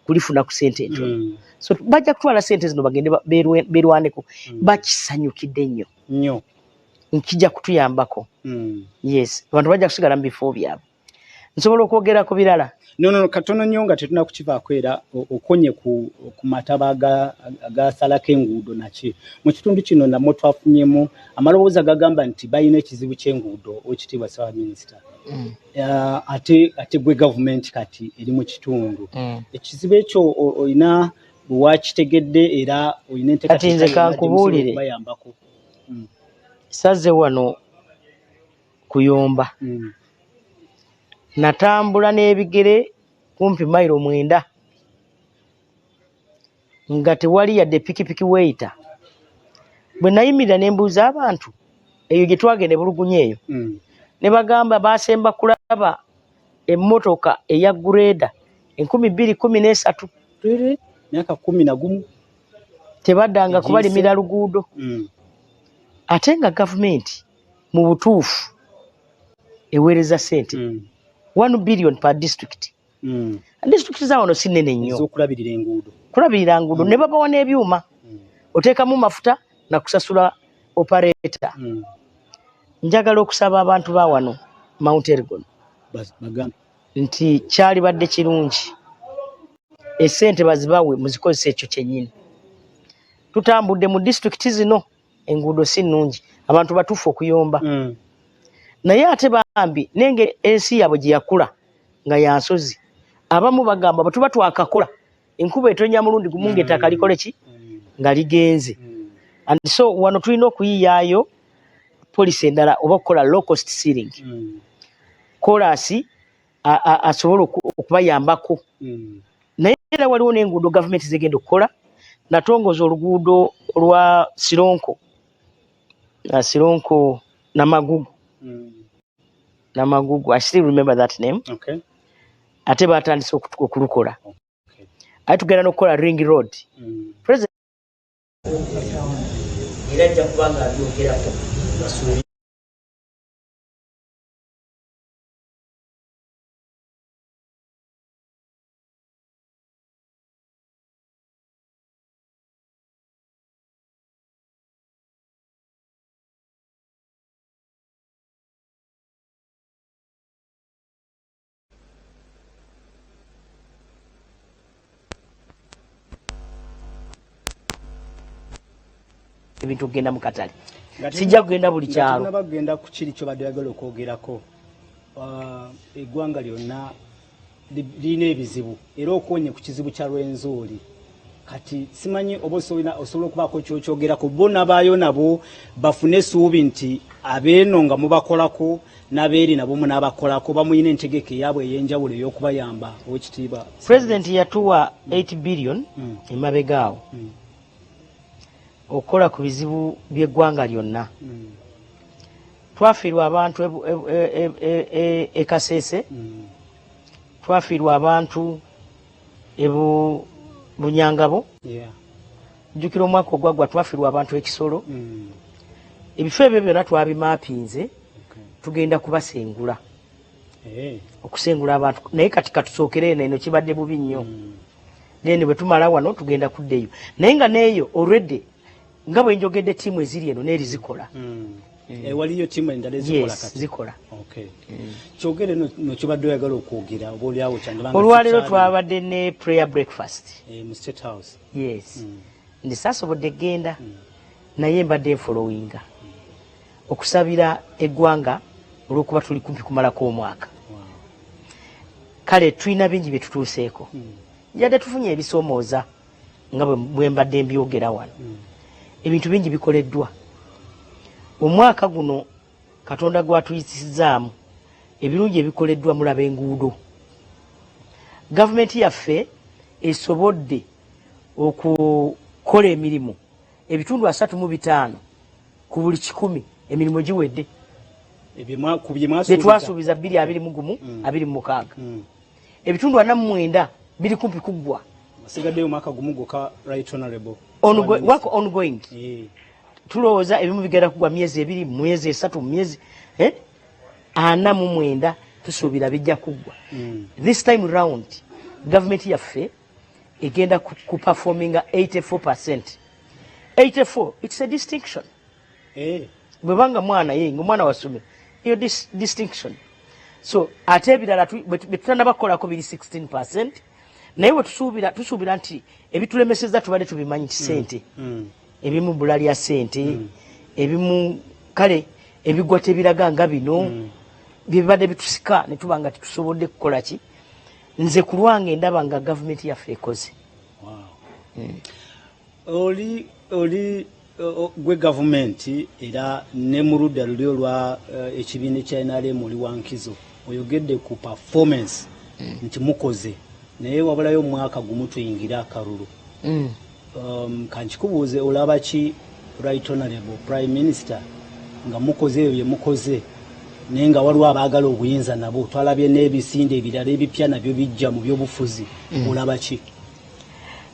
kulifuna ku ssente entono so bajja kutwala ssente zino bagende beerwaneko bakisanyukidde nnyo nkijja kutuyambako yes abantu bajja kusigala mu bifo byabwe nsobola okwogera ku birala no katono nnyo nga tetuna kukivaako era okonye ku mataba agasalako enguudo naki mu kitundu kino namwe twafunyemu amaloboozi gagamba nti balina ekizibu ky'enguudo wekitiibwa ssawa minisita ate gwe gavumenti kati eri mu kitundu ekizibu ekyo olina bwewakitegedde era olina kati nze kankubuulire saze wano kuyomba natambula n'ebigere kumpi mayiro 9 nga tewali yadde pikipiki weeyita. Bwe nayimirira ne mbuuza abantu eyo gye twagenda Bulugunya eyo ne bagamba baasemba kulaba emmotoka eya greda 2013 myaka 11 tebaddanga kubalimira luguudo. Ate nga gavumenti mu butuufu eweereza ssente 1 billion per district. District zaawono si nnene nnyo kulabirira nguudo ne babawa n'ebyuma oteekamu mafuta na kusasula operator. Njagala okusaba abantu ba wano Mount Elgon nti kyali badde kirungi essente bazibawe muzikozesa ekyo kyennyini. Tutambudde mu district zino enguudo si nnungi abantu batuufu okuyomba. Naye ate bambi nenge ensi yaabwe gye yakula nga ya nsozi abamu bagamba batuba twakakola enkuba etonya mulundi gumu ng'ettaka likole ki nga ligenze. And so wano tulina okuyiyaayo policy endala oba okukola low cost sealing kolasi asobola okubayambako. Naye era waliwo n'enguudo gavumenti zegenda okukola. Natongoza oluguudo lwa Sironko Namagugu. I still remember that name. Ate batandise okulukola. Ate tugenda n'okukola ring road. President era ajja kubanga abyogerako basuubi ebintu kugenda mu katale. Sijja kugenda buli kyalo. Bagenda ku kiri kyo badde yagala okwogerako. Eggwanga lyonna lirina ebizibu era okwonye ku kizibu kya Lwenzori. Kati simanyi oba osobola okubaako kyokyogerako bo nabaayo nabo bafune essuubi nti abeeno nga mubakolako n'abeeri nabo munaabakolako bamuyina entegeka eyaabwe ey'enjawulo ey'okubayamba ow'ekitiibwa. President yatuwa 8 billion emabegaawo okukola ku bizibu by'eggwanga lyonna. Twafiirwa abantu e Kasese, twafiirwa abantu Bunyangabo, jjukira omwaka ogwaggwa twafiirwa abantu ekisolo. Ebifo ebyo byonna twabimapinze tugenda kubasengula okusengula abantu naye kati katusookere eno kibadde bubi nnyo. Then bwe tumala wano tugenda kuddeyo naye nga neeyo already nga bwe njogedde ttiimu eziri eno n'eri zikola. Waliyo ttiimu endala ezikola kati zikola. Kyogere no kibadde oyagala okwogera oba oliawo kyandibanga. Olwaleero twabadde ne prayer breakfast mu State House. Yes. Ndi saasobodde genda naye mbadde nfolowinga okusabira eggwanga olw'okuba tuli kumpi kumalako omwaka. Kale tulina bingi bye tutuuseeko. Njadde tufunye ebisoomooza nga bwe mbadde mbyogera wano. Ebintu bingi bikoleddwa. Omwaka guno Katonda gwatuyisizaamu ebirungi ebikoleddwa mulaba enguudo. Gavumenti yaffe esobodde okukola emirimu ebitundu 35 ku buli 100 emirimu giwedde. Twasuubiza 221 26. Ebitundu 49 biri kumpi kuggwa. Sigaddeyo omwaka gumu gwokka right honorable. Wako ongoing. Tulowooza ebimu bigenda kugwa myezi 2, myezi 3, myezi 49 tusuubira bijja kuggwa. This time round government yaffe egenda ku performinga 84%. 84, it's a distinction. Bwe banga mwana yenga omwana wasome iyo distinction. So ate ebirala betutanda bakolako biri 16%. Naye bwe tusuubira nti ebitulemeseza tubadde tubimanyi kisente. Ebimu bbula lya ssente, ebimu kale ebigwa tebiraga nga bino bibadde bitusika ne tuba nga tetusobodde kukola ki. Nze ku lwange ndaba nga gavumenti yaffe ekoze. Oli gwe gavumenti era ne mu ludda luli olwa ekibiina kya NRM oli wankizo oyogedde ku performance nti mukoze naye wabulayo omwaka gumu tuyingira akalulu. kanchikubuuze olaba ki Right Honorable Prime Minister nga mukoze ebyo bye mukoze naye nga waliwo abaagala obuyinza nabo twalabye n'ebisinde ebirala ebipya nabyo bijja mu byobufuzi olaba ki?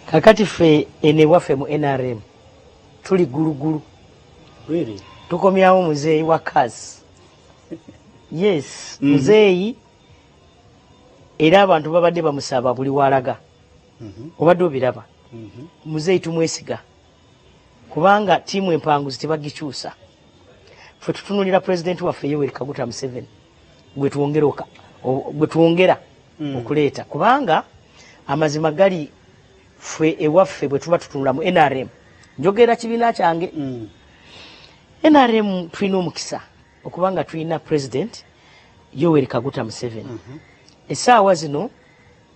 Kakati ffe ene waffe mu NRM tuli gulugulu. Really? Tukomyawo muzeeyi wa kazi. Yes, muzeeyi era abantu babadde bamusaba buli walaga. Obadde obiraba. Muzeeyi tumwesiga kubanga tiimu empanguzi tebagikyusa. Ffe tutunulira pulezidenti waffe Yoweri Kaguta Museveni gwe twongera okuleeta kubanga amazima gali ffe ewaffe bwe tuba tutunula mu NRM njogera kibiina kyange. NRM tulina omukisa okubanga tulina president Yoweri Kaguta Museveni. Essaawa zino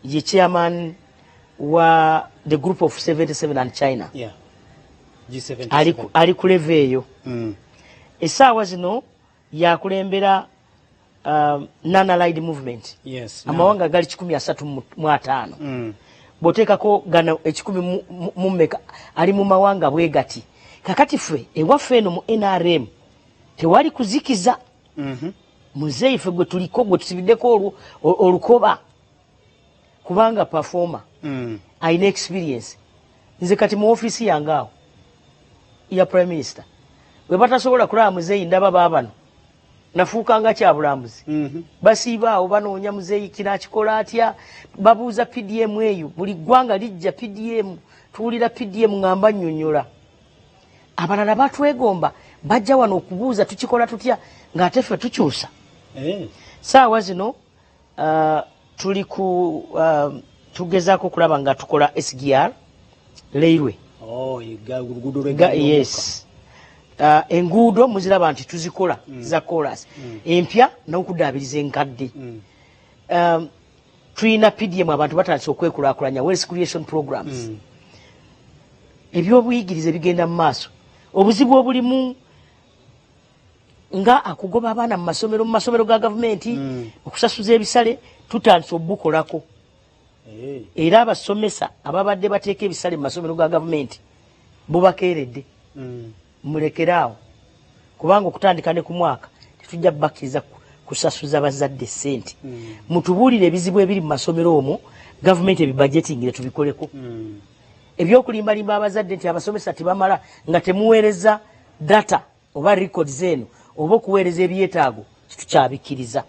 ye chairman wa the group of 77 and China. Yeah. G77. Ali ku level eyo. Essaawa zino yakulembera non-allied movement. Yes. Amawanga gali 135. Botekako gana 10 mu mmeka ali mu mawanga bwe gati. Kakati ffe ewaffe eno mu NRM tewali kuzikiza. Muzeeyi ffe gwe tuliko gwe tusibiddeko olukoba kubanga performer ayina experience. Nze kati mu office yange awo ya Prime Minister we batasobola kulaba muzeeyi ndaba baabano nafuukanga kyabulambuzi. Basiibaawo banoonya muzeeyi kinakikola atya babuuza PDM eyo buli ggwanga lijja PDM tuwulira PDM ngamba nnyonnyola. Abalala batwegomba bajja wano okubuuza tukikola tutya ng'ate ffe tukyusa. Saawa zino tuli ku tugezaako kulaba nga tukola SGR railway. Yes. Enguudo muziraba nti tuzikola za chorus empya n'okuddaabiriza enkadde. Tulina PDM abantu batandise okwekulaakulanya wealth creation programs. Ebyobuyigirize bigenda mu maaso. Obuzibu obulimu nga akugoba abaana mu masomero ga gavumenti okusasuza ebisale tutandise obukolako. Era abasomesa ababadde bateeka ebisale mu masomero ga gavumenti bubakeeredde. Mulekeraawo kubanga okutandika ne ku mwaka tetujja bakkiriza kusasuza bazadde ssente. Mutubuulire ebizibu ebiri mu masomero omwo gavumenti ebibudgetingire tubikoleko. Ebyokulimbalimba abazadde nti abasomesa tebamala nga temuweereza data oba records eno oba okuweereza ebyetaago tukyabikkiriza.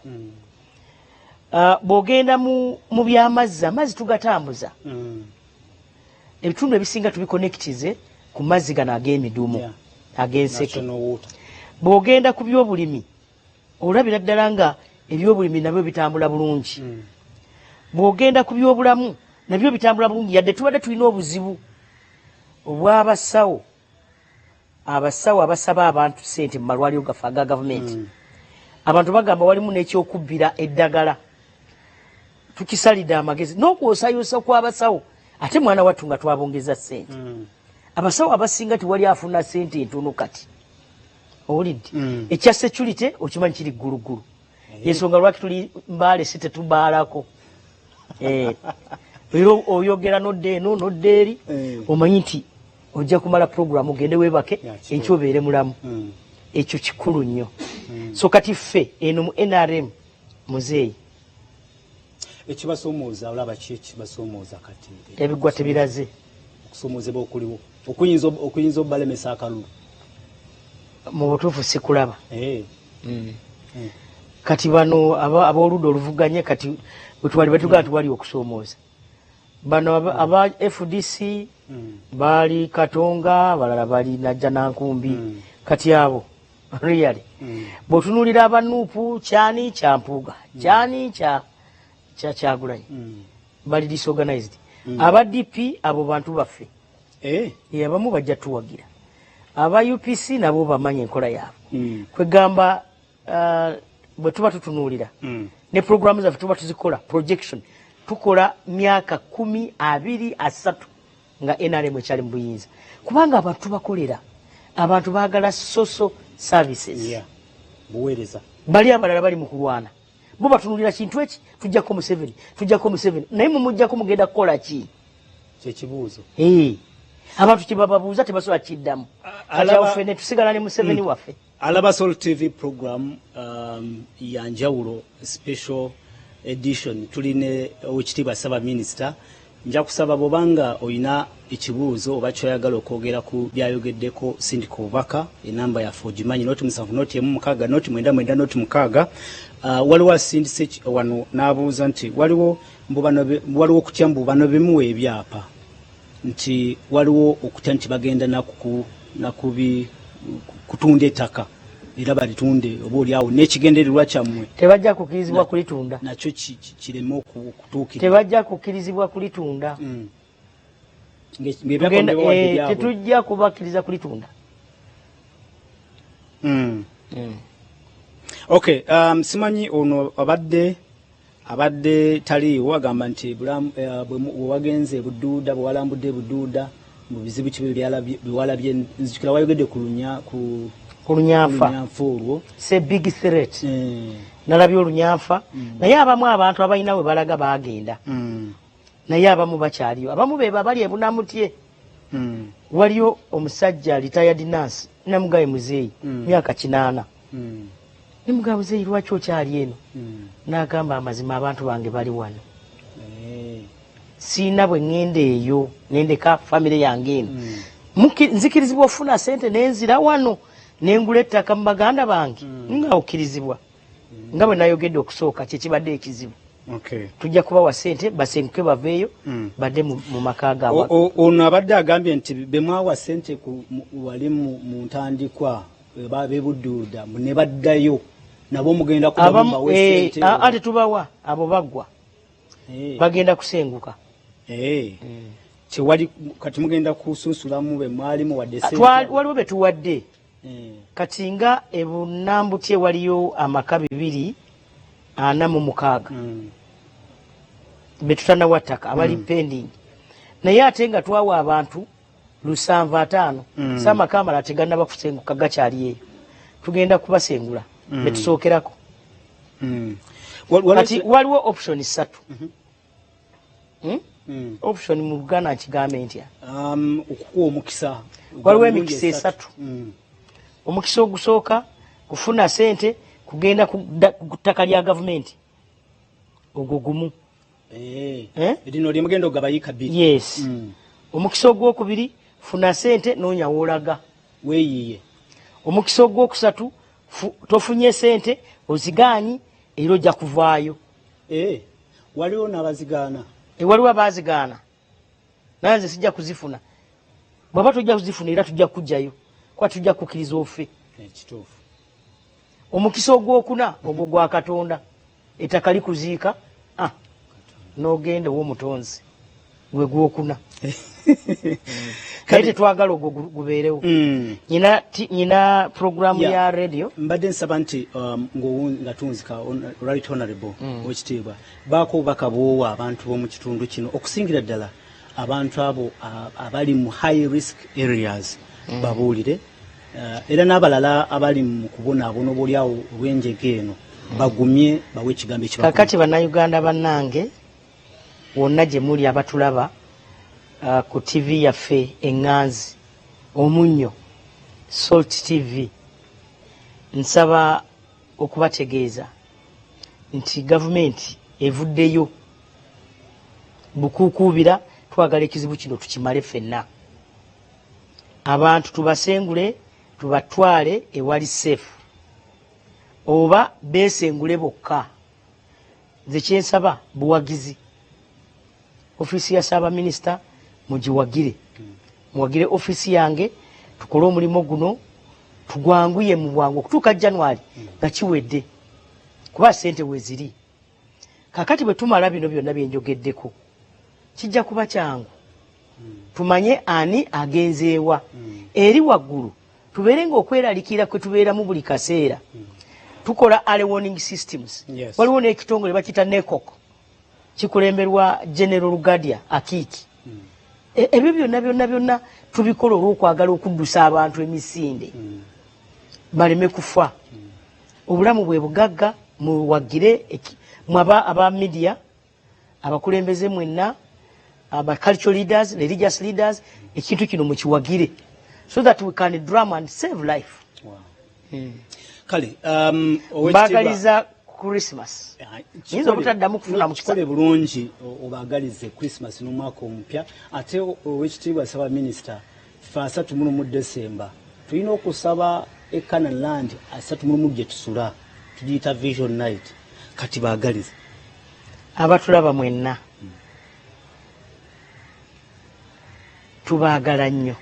Bw'ogenda mu by'amazzi amazzi tugatambuza. Ebitundu ebisinga tubikonekitize ku mazzi gano ag'emidumu ag'enseke. Bw'ogenda ku byobulimi olabira ddala nga ebyobulimi nabyo bitambula bulungi. Bw'ogenda ku byobulamu nabyo bitambula bulungi yadde tubadde tulina obuzibu obw'abasawo. Abasawo abasaba abantu ssente mu malwaliro gaffe aga gavumenti. Abantu bagamba walimu n'ekyokubbira eddagala. Tukisalidde amagezi n'okwosayoosa kw'abasawo ate mwana wattu nga twabongeza ssente. Abasawo abasinga tewali afuna ssente ntono kati. Owulidde? Ekya security okimanyi kiri ggulugulu. Yensonga lwaki tuli Mbale si tetubaalako. Era oyogera nodde eno nodde eri omanyi nti ojja kumala program ogende weebake enkyo obeere mulamu. Ekyo kikulu nnyo. So kati ffe eno mu NRM muzeeyi ekibasoomooza olaba ki ekibasoomooza kati? Ebigwa tebiraze. Okusomoozebwa okuliwo okuyinza obbalemesa akalulu. Mu butuufu sikulaba. Kati bano ab'oludda oluvuganye kati bwe twali batugamba tuwali okusoomooza. Bano aba FDC bali Katonga balala bali Najja Nankumbi kati abo really bw'otunuulira abanuupu kyani kya Mpuuga kyani kya Kyagulanyi bali disorganized. Aba DP abo bantu baffe abamu bajja tuwagira. Aba UPC nabo bamanya enkola yaabwe. Kwegamba bwe tuba tutunuulira ne programu zaffe tuba tuzikola projection tukola myaka 10, 20, 30 nga NRM ekyali mu buyinza kubanga abantu bakolera abantu baagala social services. Buweereza bali abalala bali mu kulwana bo batunulira kintu eki tujjako Museveni naye mumujjako mugenda kukola ki? Kyekibuuzo. abantu kibababuuza tebasobola kiddamu kati awo ffene tusigala ne Museveni waffe. Alaba Soul TV program ya njawulo special edition tuline owekitiibwa Saba Minister. Nja kusaba bobanga oyina ekibuuzo oba kyoyagala okwogera ku byayogeddeko sindika obubaka enamba yaffe ogimanyi noti 7 noti 1 noti 9 noti 6 waliwo asindise wano n'abuuza nti waliwo okutya mbu bano bimuwa ebyapa nti waliwo okutya nti bagenda kutunda ettaka era balitunde oba oliawo n'ekigendererwa kyammwe tebajja kukirizibwa kulitunda nakyo kireme okutuukira tebajja kukirizibwa kulitunda tetujja kubakkiriza kulitunda. Okay, simanyi ono abadde taliiwo agamba nti bwewagenze Buduuda bwewalambudde Buduuda mu bizibu kibi byewalabye nzikira wayogedde ku Runyanfa olwo se big threat nalabye Olunyanfa naye abamu abantu abalina we balaga bagenda naye abamu bakyaliyo abamu be babali ebunamutye waliyo omusajja retired nurse namugaye muzeeyi myaka 8 nimugaye muzeeyi lwaki okyali eno n'agamba amazima abantu bange bali wano siina bwe ngende eyo nendeka famire yange eno nzikirizibwa ofuna sente nenzira wano nengula ettaka mu baganda bange nga okkirizibwa nga bwe nayogedde okusooka kyekibadde ekizibu. Tujja kubawa sente basenguke baveeyo badde mu maka gaabwe. Ono abadde agambye nti bemwawa sente wali mu ntandikwa babe Buduuda ne baddayo nabo mugenda kubawa sente ate tubawa abo baggwa bagenda kusenguka kiwali kati mugenda kusunsulamu be mwalimu wadde sente waliwo be tuwadde kati nga ebunambutye waliyo amaka 246 betutana wataka abali pending naye ate nga twawa abantu 705 sama kamala teganda bakusenguka gakyali eyo tugenda kubasengula betusookerako kati waliwo option 3 option mu Luganda kigambe ntya okukuwa omukisa waliwo emikisa 3 omukisa ogusooka kufuna sente kugenda ku ttaka lya gavumenti ogwo gumu lino lyemugenda ogabayika 2 yes omukisa ogwokubiri funa sente noonya woolaga weeyiye omukisa ogwokusatu tofunye sente ozigaanyi era ojja kuvaayo waliwo n'abazigaana waliwo abaazigaana naye nze sijja kuzifuna bwaba tojja kuzifuna era tujja kujjayo kwa tujja kukkiriza ofe ekituufu omukisa ogwokuna ogwo gwa Katonda ettaka likuziika n'ogenda ow'omutonzi gwe gwokuna naye tetwagala ogwo gubeerewo. Nyina programu ya radio mbadde nsaba nti nga tunzika right honorable wekitiibwa baako obubaka bwowa abantu b'omu kitundu kino okusingira ddala abantu abo abali mu high risk areas babuulire era n'abalala abali mu kubonaabona oboolyawo olw'enjege eno bagumye bawe ekigambo ekibakulu. Kakati bannayuganda bannange wonna gye muli abatulaba ku TV yaffe Enganzi Omunnyo Salt TV nsaba okubategeeza nti gavumenti evuddeyo bukuukubira twagala ekizibu kino tukimale ffenna abantu tubasengule tubatwale ewali safe oba beesengule bokka. Nze kyensaba buwagizi ofisi ya Saba Minister mugiwagire muwagire ofisi yange tukole omulimu guno tugwanguye mu bwangu okutuuka January nga kiwedde kuba sente weziri. Kakati bwe tumala bino byonna byenjogeddeko kijja kuba kyangu tumanye ani agenzeewa eri waggulu tubeere ng'okweralikira kwe tubeera mu buli kaseera tukola early warning systems. Waliwo n'ekitongole bakita NECOC kikulemberwa General Rugadia Akiki. Ebyo byonna tubikola olw'okwagala okuddusa abantu emisinde baleme kufa. Obulamu bwe bugagga muwagire aba media abakulembeze mwenna aba cultural leaders, religious leaders, ekintu kino mukiwagire so that we can drum and save life. Wow. Kale mbagaliza Christmas. Nizo mutaddamu kufuna mu kikole bulungi obagalize Christmas n'omwaka omupya ate owekitiibwa saba minister fa 31 December tulina okusaba e Canaan Land 31 gye tusula tugiyita Vision Night kati bagalize abatulaba mwenna tubaagala nnyo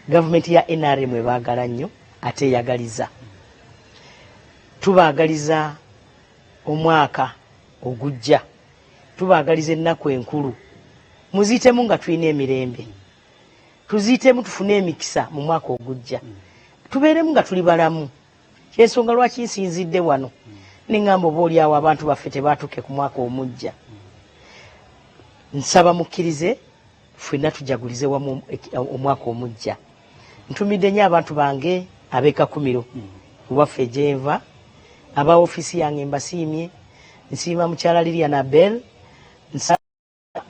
gavumenti ya NRM ebaagala nnyo ate yagaliza tubaagaliza omwaka ogujja tubaagaliza ennaku enkulu muziitemu nga tulina emirembe tuziitemu tufune emikisa mu mwaka ogujja tubeeremu nga tuli balamu kyensonga lwaki nsinzidde wano neŋŋamba oba oliawo abantu baffe tebaatuke ku mwaka omujja nsaba mukkirize ffenna tujagulize wamu omwaka omujja ntumidde nnyo abantu bange ab'Ekakumiro waffe gyenva aba ofisi yange mbasiimye nsiima mukyala Lilian Abel nsaba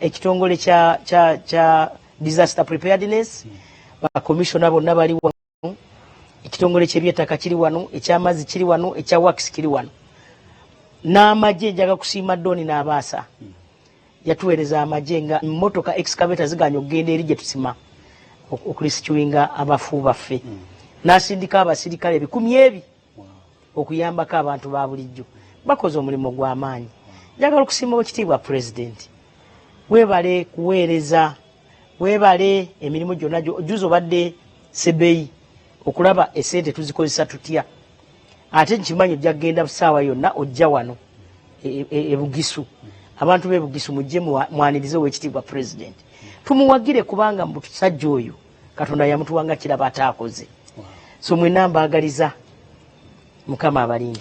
ekitongole kya disaster preparedness bakomishona bonna bali wano ekitongole ky'ebyettaka kiri wano eky'amazzi kiri wano ekya wax kiri wano n'amagye njaga kusiima Doni n'abaasa yatuweereza amagye nga mmotoka excavator ziganya okugenda eri gye tusima okulisituinga abafu baffe n'asindika abasirikale 10,000 okuyambako abantu ba bulijjo bakoze omulimu gw'amaanyi njagala okusiima ekitiibwa President weebale kuweereza weebale emirimu gyonna juzo badde Sebeyi okulaba esente tuzikozesa tutya ate nkimanyi ojja kugenda busaawa yonna ojja wano ebugisu abantu b'ebugisu mujje mwanirize ow'ekitiibwa President tumuwagire kubanga musajja oyo Katonda yamutuwanga kiraba ataakoze so mwenna mbaagaliza Mukama abalinde.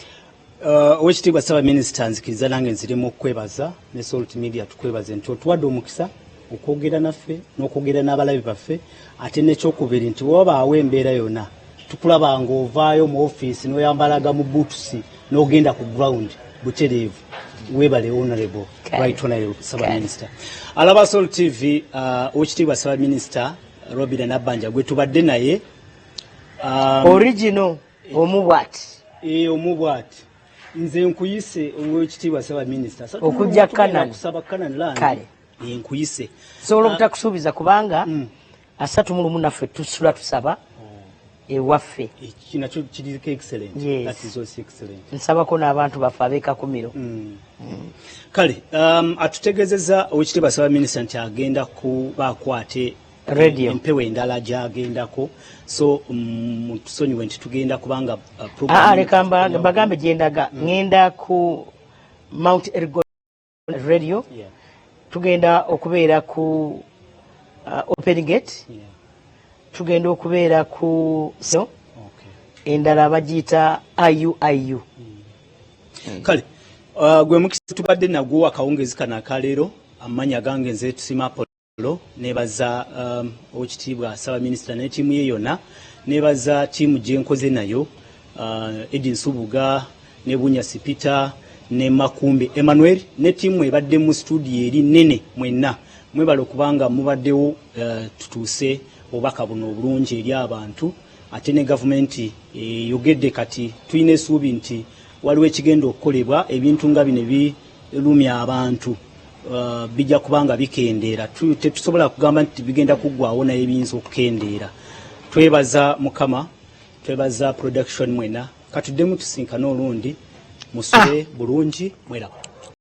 Owekitiibwa Saba Minisita nzikiriza nange nziremu okwebaza ne Salt Media tukwebaze nti otuwadde omukisa okwogera naffe n'okwogera n'abalabi baffe ate n'ekyokubiri nti wabaawo embeera yonna tukulaba ng'ovaayo mu ofiisi n'oyambalaga mu bootusi n'ogenda ku ground butereevu weebale honorable right honorable Saba Minisita. Alaba Salt TV owekitiibwa Saba Minisita Robert Nabbanja gwe tubadde naye original omubwati omubwati nze nkuyise owekitiibwa Saba Minisita okujja Canaan kusaba Canaan Land kale nkuyise sobola obutakusuubiza kubanga 31 naffe tusula tusaba ewaffe kinakyo kiriko excellent. Yes. That is also excellent. nsabako n'abantu baffe ab'Ekakumiro kale atutegezeza owekitiibwa Saba Minisita nti agenda kubakwate radio empewo endala gyagendako so tusonyiwe nti tugenda kubanga leka mbagambe gyendaga ngenda ku Mount Elgon radio tugenda okubeera ku Open Gate tugenda okubeera ku endala bagiyita IUIU kale gwe mukisa tubadde nagwo akawungezi kano akaleero amanya gange nze tusima Apollo nebaza owekitiibwa Saba Minisita ne tiimu ye yonna nebaza tiimu gyenkoze nayo Edin Subuga ne Bunyasi Peter ne Makumbi Emmanuel ne tiimu ebadde mu studio eri nene mwenna mwebale kubanga mubaddewo tutuuse obubaka buno obulungi eri abantu ate ne gavumenti yogedde kati tulina essuubi nti waliwo ekigenda okukolebwa ebintu nga bino birumya abantu bijja kubanga bikendeera tetusobola kugamba nti bigenda kuggwaawo naye ebiyinza okukendeera twebaza Mukama twebaza production mwena katuddemu tusinkana olundi musule bulungi mwera